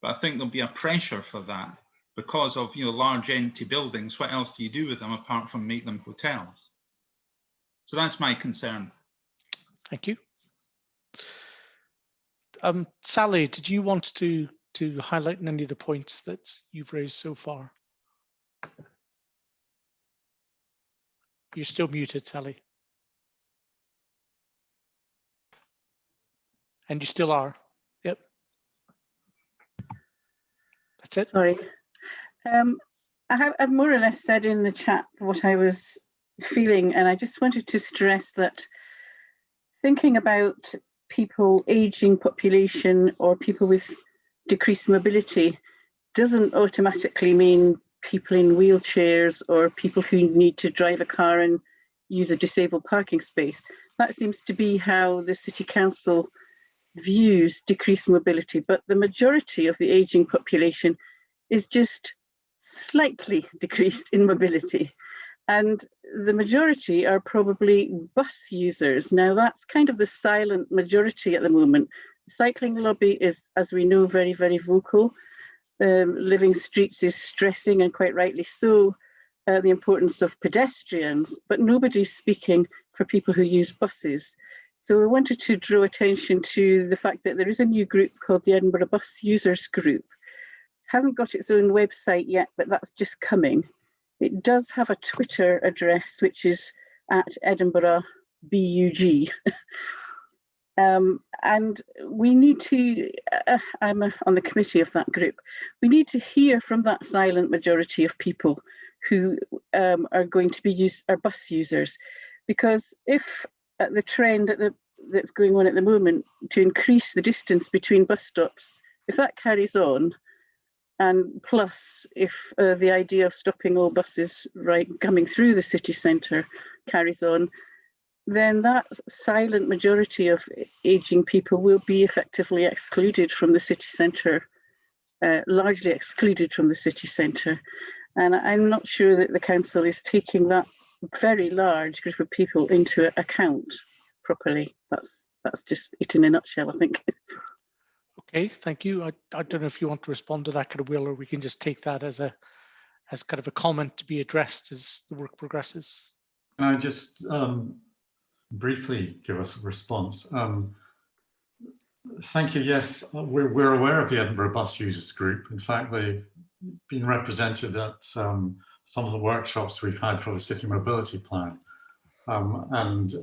But I think there'll be a pressure for that because of large empty buildings. What else do you do with them apart from make them hotels? So that's my concern.
Thank you. Sally, did you want to highlight any of the points that you've raised so far? You're still muted, Sally. And you still are. Yep. That's it.
Sorry. I've more or less said in the chat what I was feeling, and I just wanted to stress that thinking about people, aging population, or people with decreased mobility doesn't automatically mean people in wheelchairs or people who need to drive a car and use a disabled parking space. That seems to be how the City Council views decreased mobility, but the majority of the aging population is just slightly decreased in mobility. And the majority are probably bus users. Now that's kind of the silent majority at the moment. The cycling lobby is, as we know, very, very vocal. Living Streets is stressing, and quite rightly so, the importance of pedestrians, but nobody's speaking for people who use buses. So I wanted to draw attention to the fact that there is a new group called the Edinburgh Bus Users Group. Hasn't got its own website yet, but that's just coming. It does have a Twitter address, which is at Edinburgh BUG. And we need to, I'm on the committee of that group, we need to hear from that silent majority of people who are going to be bus users. Because if the trend that's going on at the moment to increase the distance between bus stops, if that carries on, And plus, if the idea of stopping all buses coming through the city centre carries on, then that silent majority of ageing people will be effectively excluded from the city centre, largely excluded from the city centre. And I'm not sure that the council is taking that very large group of people into account properly. That's just it in a nutshell, I think.
Okay, thank you. I don't know if you want to respond to that, kind of, Will, or we can just take that as kind of a comment to be addressed as the work progresses.
Can I just briefly give us a response? Thank you. Yes, we're aware of the Edinburgh Bus Users Group. In fact, they've been represented at some of the workshops we've had for the City Mobility Plan, and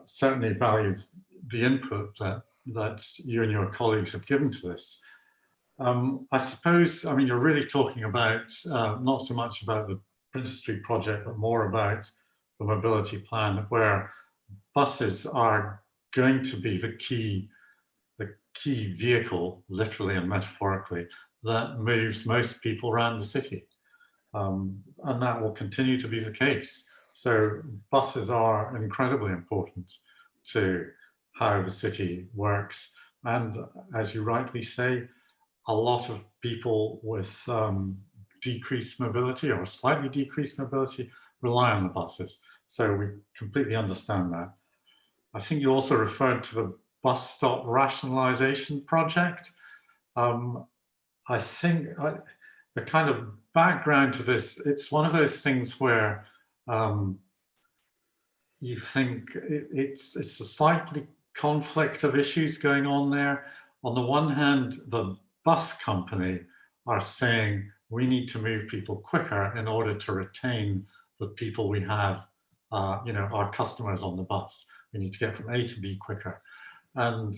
certainly valued the input that you and your colleagues have given to this. I suppose, I mean, you're really talking about not so much about the Princess Street project, but more about the mobility plan, where buses are going to be the key vehicle, literally and metaphorically, that moves most people around the city. And that will continue to be the case. So buses are incredibly important to how the city works. And as you rightly say, a lot of people with decreased mobility or slightly decreased mobility rely on the buses. So we completely understand that. I think you also referred to the bus stop rationalization project. I think the kind of background to this, it's one of those things where you think it's a slightly conflict of issues going on there. On the one hand, the bus company are saying we need to move people quicker in order to retain the people we have, our customers on the bus. We need to get from A to B quicker. And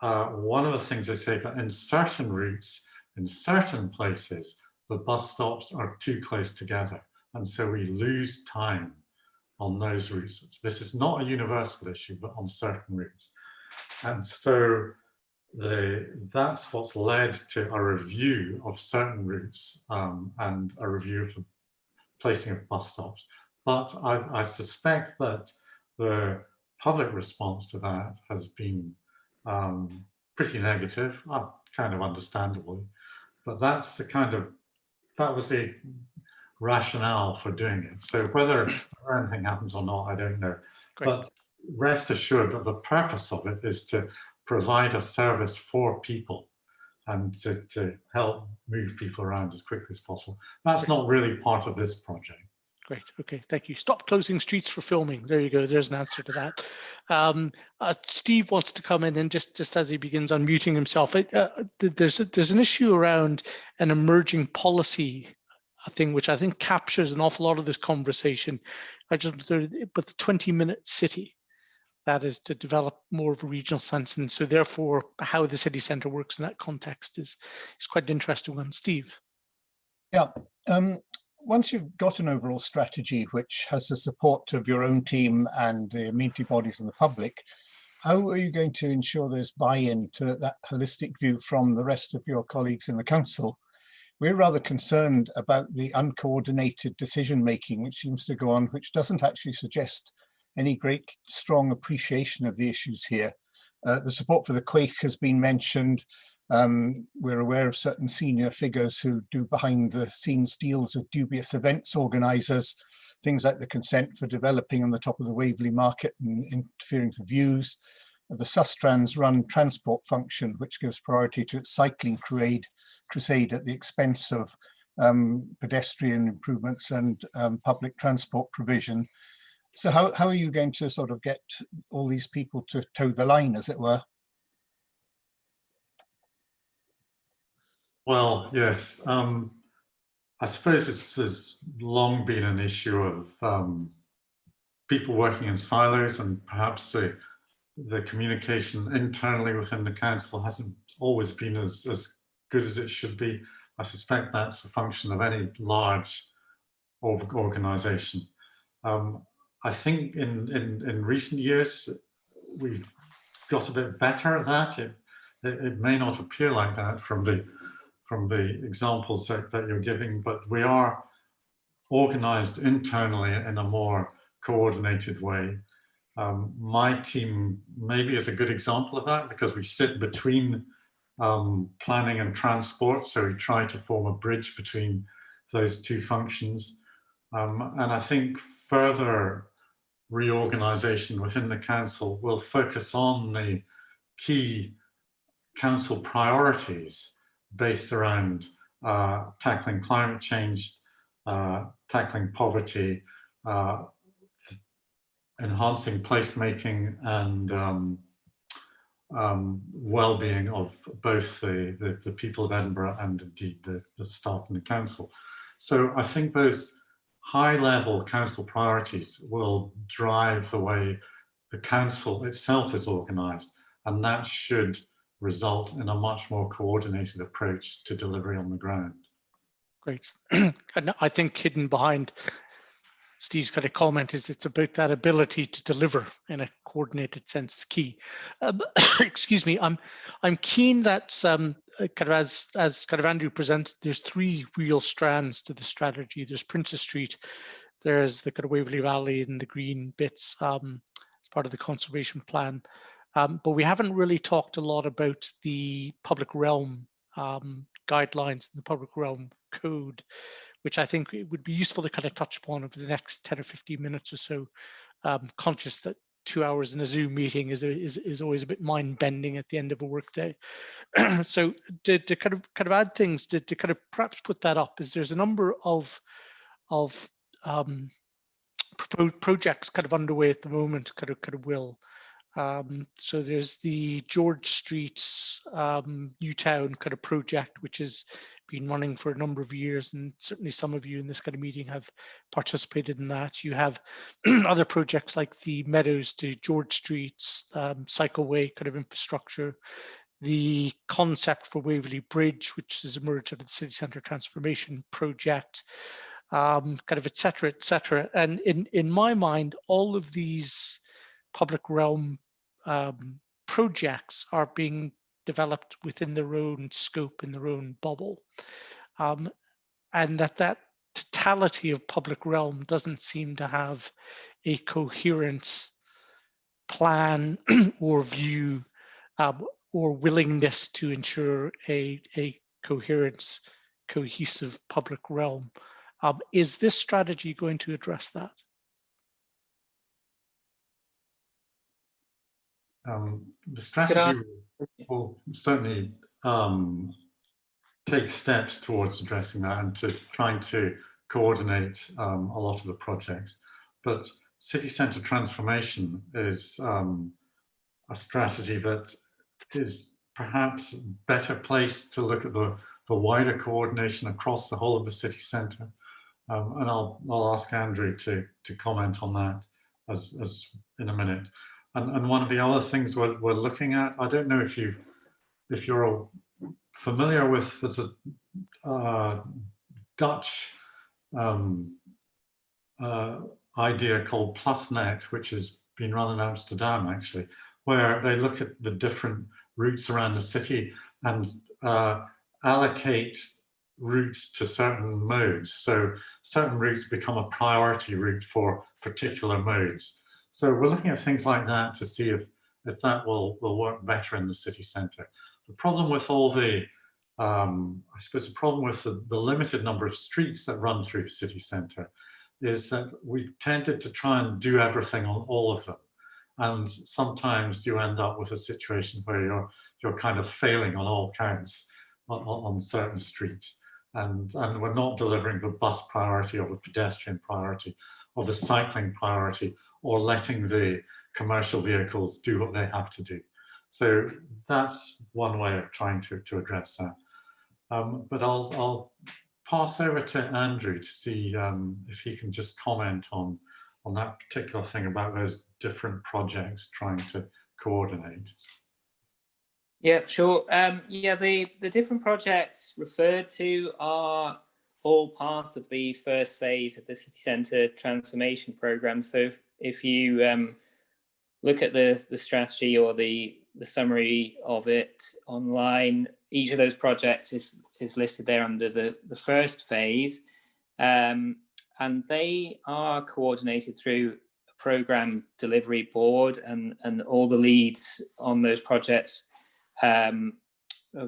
one of the things they say that in certain routes, in certain places, the bus stops are too close together. And so we lose time on those routes. This is not a universal issue, but on certain routes. And so that's what's led to a review of certain routes and a review of the placing of bus stops. But I suspect that the public response to that has been pretty negative, kind of understandably. But that's that was the rationale for doing it. So whether anything happens or not, I don't know.
Great.
But rest assured that the purpose of it is to provide a service for people and to help move people around as quickly as possible. That's not really part of this project.
Great. Okay, thank you. Stop closing streets for filming. There you go. There's an answer to that. Steve wants to come in, and just as he begins unmuting himself, there's an issue around an emerging policy thing, which I think captures an awful lot of this conversation. But the 20-minute city, that is to develop more of a regional sense, and so therefore how the city centre works in that context is quite an interesting one. Steve.
Yeah. Once you've got an overall strategy which has the support of your own team and the amenity bodies and the public, how are you going to ensure there's buy-in to that holistic view from the rest of your colleagues in the council? We're rather concerned about the uncoordinated decision-making which seems to go on, which doesn't actually suggest any great strong appreciation of the issues here. The support for the Quake has been mentioned. We're aware of certain senior figures who do behind the scenes deals with dubious events organisers, things like the consent for developing on the top of the Waverley market and interfering with views of the Sustrans run transport function, which gives priority to its cycling crusade at the expense of pedestrian improvements and public transport provision. So how are you going to sort of get all these people to toe the line, as it were?
Well, yes, I suppose this has long been an issue of people working in silos, and perhaps the communication internally within the council hasn't always been as good as it should be. I suspect that's a function of any large organisation. I think in recent years, we've got a bit better at that. It may not appear like that from the examples that you're giving, but we are organized internally in a more coordinated way. My team maybe is a good example of that because we sit between planning and transport, so we try to form a bridge between those two functions. And I think further reorganization within the council will focus on the key council priorities based around tackling climate change, tackling poverty, enhancing placemaking and well-being of both the people of Edinburgh and indeed the staff and the council. So I think those high-level council priorities will drive the way the council itself is organised, and that should result in a much more coordinated approach to delivery on the ground.
Great. And I think hidden behind Steve's kind of comment is it's about that ability to deliver in a coordinated sense is key. Excuse me, I'm keen that kind of as kind of Andrew presented, there's three real strands to the strategy. There's Princess Street, there's the kind of Waverley Valley and the green bits as part of the conservation plan. But we haven't really talked a lot about the public realm guidelines and the public realm code, which I think it would be useful to kind of touch upon over the next 10 or 15 minutes or so. Conscious that 2 hours in a Zoom meeting is always a bit mind-bending at the end of a workday. So to kind of add things, to kind of perhaps put that up, is there's a number of proposed projects kind of underway at the moment, kind of Will. So there's the George Street Newtown kind of project, which has been running for a number of years, and certainly some of you in this kind of meeting have participated in that. You have other projects like the Meadows to George Street's cycleway kind of infrastructure, the concept for Waverley Bridge, which has emerged out of the city centre transformation project, kind of et cetera, and in my mind, all of these public realm projects are being developed within their own scope in their own bubble, and that totality of public realm doesn't seem to have a coherent plan or view or willingness to ensure a coherent, cohesive public realm. Is this strategy going to address that?
The strategy will certainly take steps towards addressing that and to trying to coordinate a lot of the projects. But city centre transformation is a strategy that is perhaps better placed to look at the wider coordination across the whole of the city centre. And I'll ask Andrew to comment on that as in a minute. And one of the other things we're looking at, I don't know if you're familiar with, there's a Dutch idea called PlusNet, which has been run in Amsterdam actually, where they look at the different routes around the city and allocate routes to certain modes. So certain routes become a priority route for particular modes. So we're looking at things like that to see if that will work better in the city centre. The problem with all the, I suppose the problem with the limited number of streets that run through the city centre is that we've tended to try and do everything on all of them. And sometimes you end up with a situation where you're kind of failing on all counts on certain streets. And we're not delivering the bus priority or the pedestrian priority or the cycling priority or letting the commercial vehicles do what they have to do. So that's one way of trying to address that. But I'll pass over to Andrew to see if he can just comment on that particular thing about those different projects trying to coordinate.
Yeah, sure. Yeah, the different projects referred to are all part of the first phase of the city centre transformation programme. So if you look at the strategy or the the summary of it online. Each of those projects is listed there under the first phase, and they are coordinated through a programme delivery board, and all the leads on those projects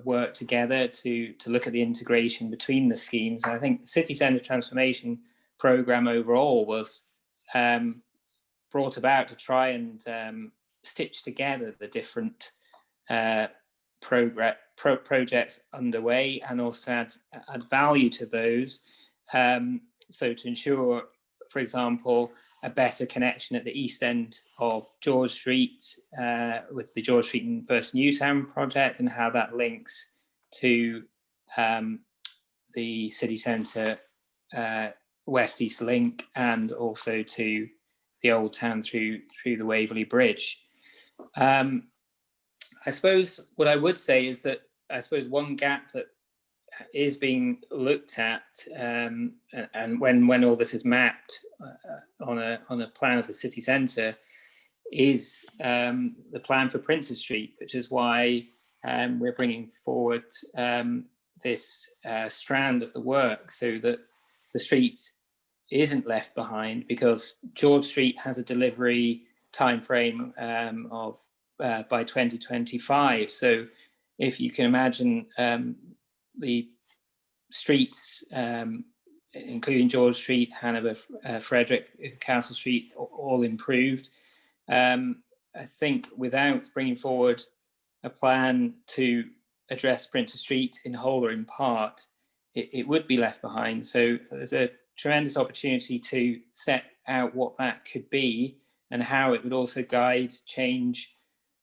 work together to look at the integration between the schemes. And I think the city centre transformation programme overall was brought about to try and stitch together the different projects underway, and also add value to those. So to ensure, for example, a better connection at the east end of George Street with the George Street and First Newtown project, and how that links to the city centre west-east link, and also to the old town through the Waverley Bridge. I suppose what I would say is that one gap that is being looked at, and when all this is mapped on a plan of the city centre, is the plan for Princes Street, which is why we're bringing forward this strand of the work, so that the street isn't left behind, because George Street has a delivery timeframe of by 2025. So if you can imagine the streets, including George Street, Hanover, Frederick, Castle Street, all improved, I think without bringing forward a plan to address Princes Street in whole or in part, it would be left behind. So there's a tremendous opportunity to set out what that could be, and how it would also guide change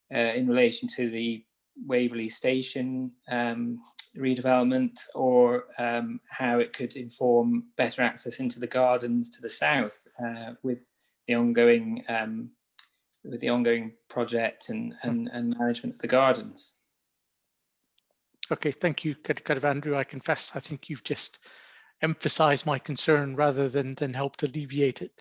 in relation to the Waverley Station redevelopment, or how it could inform better access into the gardens to the south with the ongoing project and management of the gardens.
Okay, thank you, kind of Andrew. I confess, I think you've just emphasised my concern rather than helped alleviate it.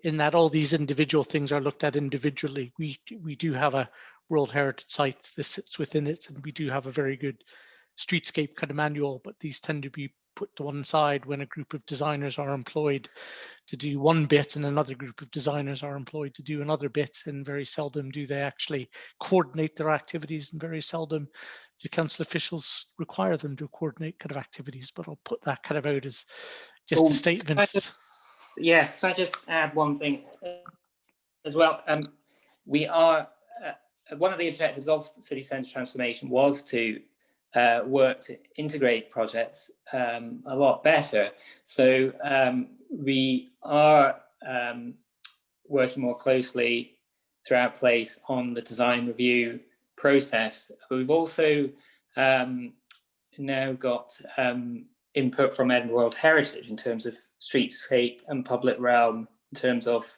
In that all these individual things are looked at individually. We do have a World Heritage Site, this sits within it, and we do have a very good streetscape kind of manual, but these tend to be put to one side when a group of designers are employed to do one bit and another group of designers are employed to do another bit, and very seldom do they actually coordinate their activities, and very seldom do council officials require them to coordinate kind of activities. But I'll put that kind of out as just a statement.
Yes, can I just add one thing as well? We are, one of the objectives of city centre transformation was to work to integrate projects a lot better. So we are working more closely throughout place on the design review process. We've also now got input from Edinburgh World Heritage in terms of streetscape and public realm, in terms of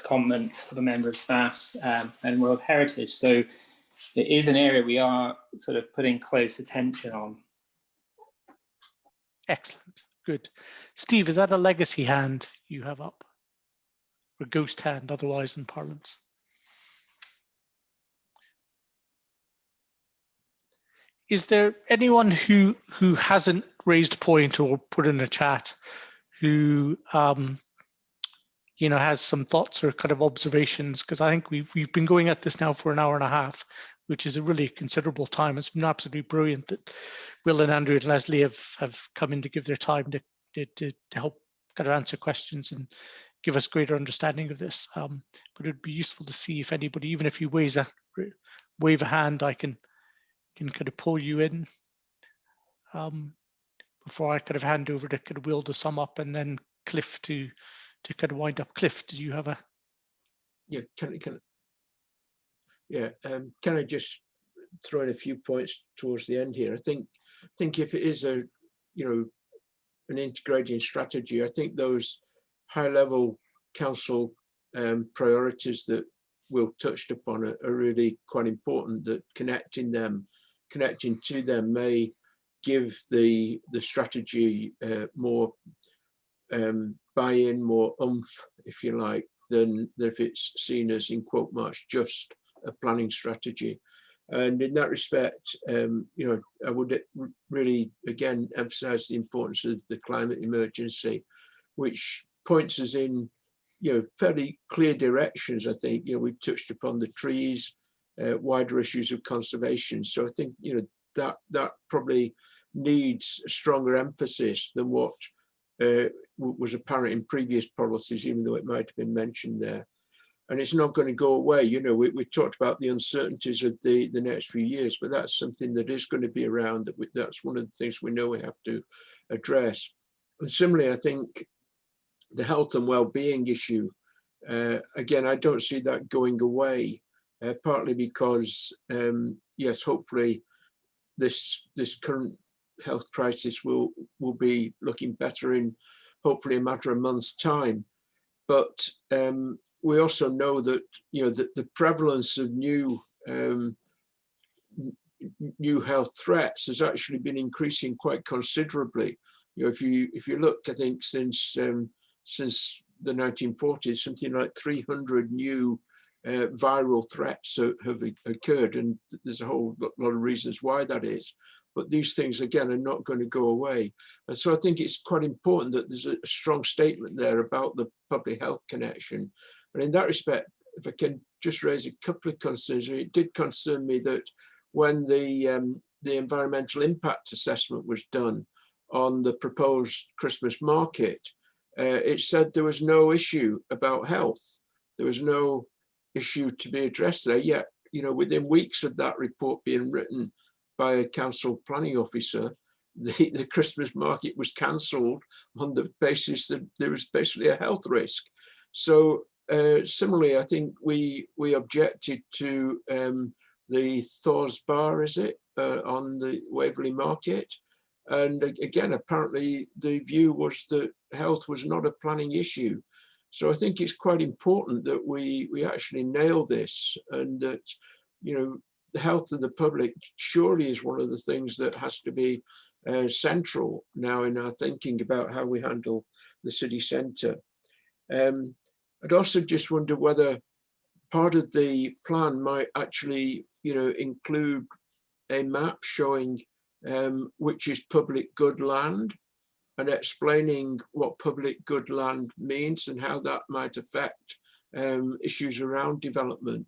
comment of a member of staff and World Heritage. So it is an area we are sort of putting close attention on.
Excellent, good. Steve, is that a legacy hand you have up? Or ghost hand otherwise in parlance? Is there anyone who hasn't raised a point or put in a chat who has some thoughts or kind of observations? Because I think we've been going at this now for an hour and a half, which is a really considerable time. It's been absolutely brilliant that Will and Andrew and Leslie have come in to give their time to help kind of answer questions and give us greater understanding of this. But it'd be useful to see if anybody, even if you wave a hand, I can kind of pull you in before I kind of hand over to kind of Will to sum up, and then Cliff to kind of wind up. Cliff, did you have a?
Yeah, can I just throw in a few points towards the end here? I think if it is an integrating strategy, I think those high-level council priorities that Will touched upon are really quite important. That connecting to them may give the strategy more buy-in, more oomph, if you like, than if it's seen as, in quote marks, just a planning strategy. And in that respect, you know, I would really, again, emphasize the importance of the climate emergency, which points us in, you know, fairly clear directions. I think, you know, we touched upon the trees, wider issues of conservation. So I think, you know, that probably needs a stronger emphasis than what was apparent in previous policies, even though it might have been mentioned there. And it's not going to go away. You know, we talked about the uncertainties of the next few years, but that's something that is going to be around. That's one of the things we know we have to address. And similarly, I think the health and well-being issue, again, I don't see that going away, partly because, yes, hopefully this current health crisis will be looking better in hopefully a matter of months' time. But we also know that, you know, that the prevalence of new health threats has actually been increasing quite considerably. You know, if you look, I think since the 1940s, something like 300 new viral threats have occurred, and there's a whole lot of reasons why that is. But these things, again, are not going to go away. And so I think it's quite important that there's a strong statement there about the public health connection. And in that respect, if I can just raise a couple of concerns, it did concern me that when the environmental impact assessment was done on the proposed Christmas market, it said there was no issue about health. There was no issue to be addressed there. Yet, you know, within weeks of that report being written by a council planning officer, the Christmas market was cancelled on the basis that there was basically a health risk. So similarly, I think we objected to the Thor's Bar, is it, on the Waverley market. And again, apparently the view was that health was not a planning issue. So I think it's quite important that we actually nail this, and that, you know, the health of the public surely is one of the things that has to be central now in our thinking about how we handle the city centre. I'd also just wonder whether part of the plan might actually, you know, include a map showing which is public good land, and explaining what public good land means and how that might affect issues around development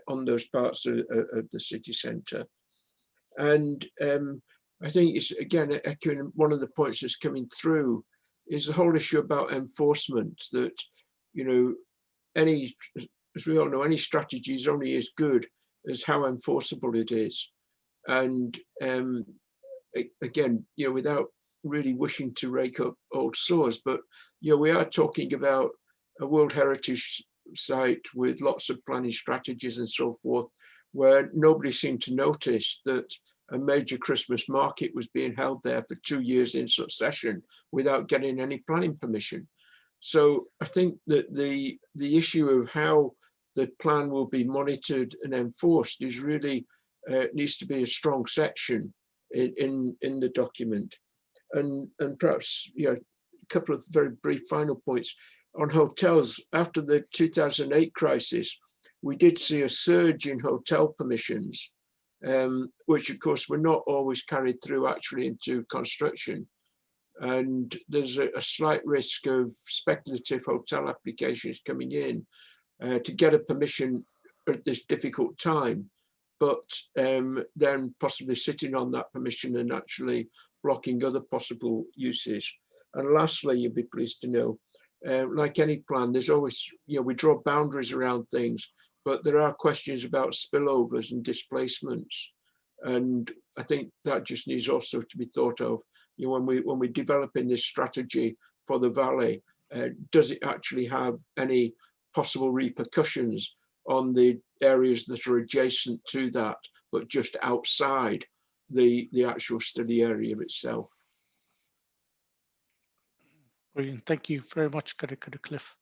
on those parts of the city centre. And I think it's, again, echoing one of the points that's coming through, is the whole issue about enforcement, that, you know, as we all know, any strategy is only as good as how enforceable it is. And again, you know, without really wishing to rake up old sores, but, you know, we are talking about a World Heritage site with lots of planning strategies and so forth, where nobody seemed to notice that a major Christmas market was being held there for 2 years in succession without getting any planning permission. So I think that the issue of how the plan will be monitored and enforced is really needs to be a strong section in the document. And perhaps, you know, a couple of very brief final points on hotels. After the 2008 crisis, we did see a surge in hotel permissions, which of course were not always carried through actually into construction. And there's a slight risk of speculative hotel applications coming in to get a permission at this difficult time, but then possibly sitting on that permission and actually blocking other possible uses. And lastly, you'd be pleased to know, like any plan, there's always, you know, we draw boundaries around things, but there are questions about spillovers and displacements. And I think that just needs also to be thought of. You know, when we're developing this strategy for the valley, does it actually have any possible repercussions on the areas that are adjacent to that, but just outside the actual study area itself?
Brilliant. Thank you very much, Cliff.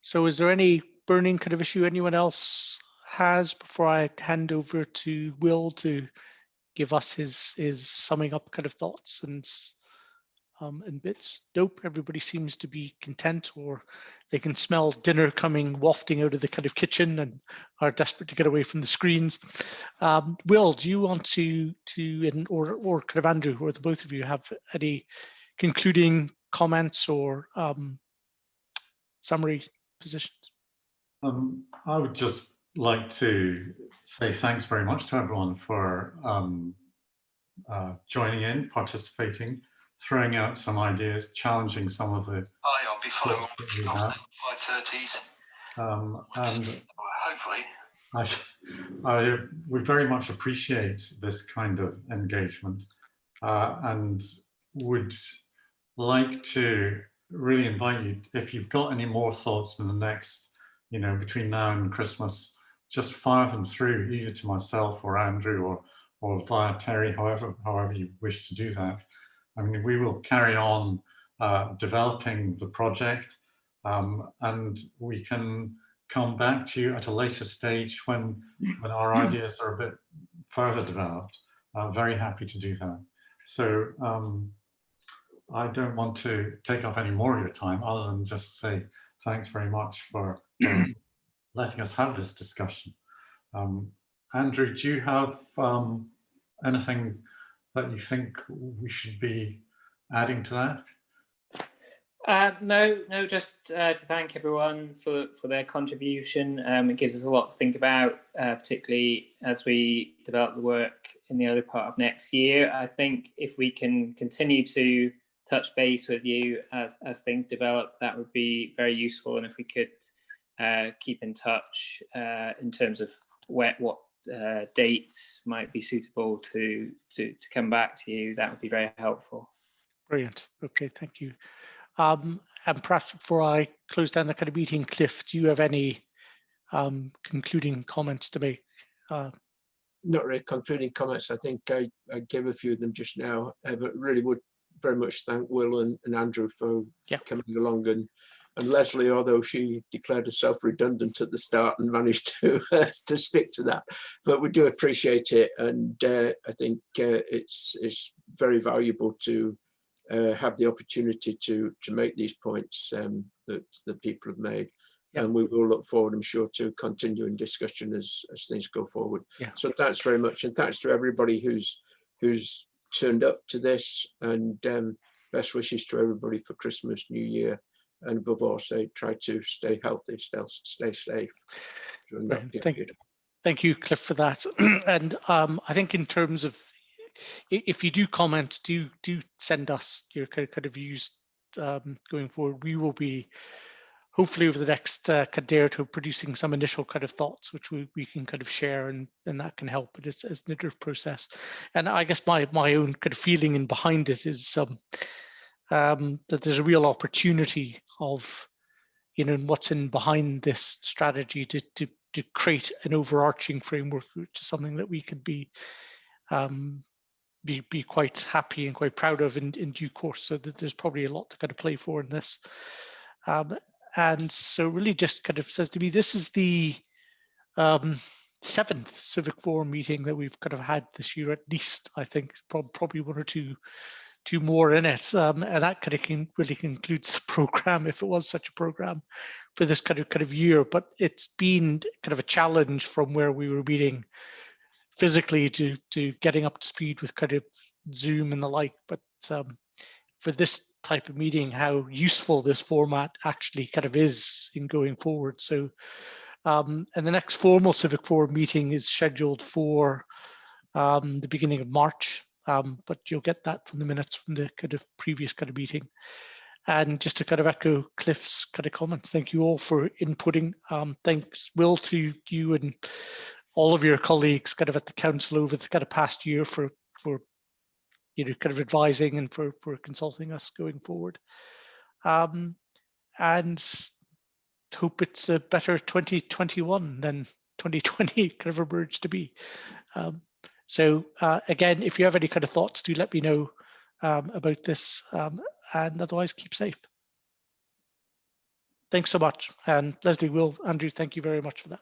So is there any burning kind of issue anyone else has before I hand over to Will to give us his summing up kind of thoughts? And in bits? Nope, everybody seems to be content, or they can smell dinner coming wafting out of the kind of kitchen and are desperate to get away from the screens. Will, do you want to or kind of Andrew, or the both of you, have any concluding comments or summary positions?
I would just like to say thanks very much to everyone for joining in, participating, throwing out some ideas, challenging some of the.
I'll be following on 5:30s.
And
hopefully.
we very much appreciate this kind of engagement and would like to really invite you, if you've got any more thoughts in the next, between now and Christmas, just fire them through either to myself or Andrew or via Terry, however you wish to do that. I mean, we will carry on developing the project, and we can come back to you at a later stage when our ideas are a bit further developed. Very happy to do that. So I don't want to take up any more of your time other than just say thanks very much for letting us have this discussion. Andrew, do you have anything that you think we should be adding to that?
No, just to thank everyone for their contribution. It gives us a lot to think about, particularly as we develop the work in the other part of next year. I think if we can continue to touch base with you as things develop, that would be very useful. And if we could keep in touch in terms of what dates might be suitable to come back to you, that would be very helpful.
Brilliant. Okay, thank you. And perhaps before I close down the kind of meeting, Cliff, do you have any concluding comments to make?
Not really concluding comments. I think I gave a few of them just now, but really would very much thank Will and Andrew for coming along, and Leslie, although she declared herself redundant at the start and managed to stick to that, but we do appreciate it, and I think it's very valuable to have the opportunity to make these points that the people have made. And we will look forward, I'm sure, to continuing discussion as things go forward. So thanks very much, and thanks to everybody who's turned up to this, and best wishes to everybody for Christmas, New Year, and above all, try to stay healthy, stay safe during that period.
Thank you, Cliff, for that. And I think in terms of, if you do comment, do send us your kind of views going forward. We will be hopefully over the next day or two producing some initial kind of thoughts, which we can kind of share, and that can help. But it's an iterative process. And I guess my own kind of feeling in behind it is that there's a real opportunity of, what's in behind this strategy to create an overarching framework, which is something that we could be quite happy and quite proud of in due course. So that there's probably a lot to kind of play for in this. And so really just kind of says to me, this is the 7th Civic Forum meeting that we've kind of had this year, at least. I think probably one or two more in it, and that kind of really concludes the program, if it was such a program, for this kind of year. But it's been kind of a challenge from where we were meeting physically to getting up to speed with kind of Zoom and the like. But for this type of meeting, how useful this format actually kind of is in going forward. So, and the next formal Civic Forum meeting is scheduled for the beginning of March, but you'll get that from the minutes from the kind of previous kind of meeting. And just to kind of echo Cliff's kind of comments, thank you all for inputting. Thanks, Will, to you and all of your colleagues kind of at the council over the kind of past year for kind of advising and for consulting us going forward. And hope it's a better 2021 than 2020 kind of emerged to be. So again, if you have any kind of thoughts, do let me know about this, and otherwise keep safe. Thanks so much. And Leslie, Will, Andrew, thank you very much for that.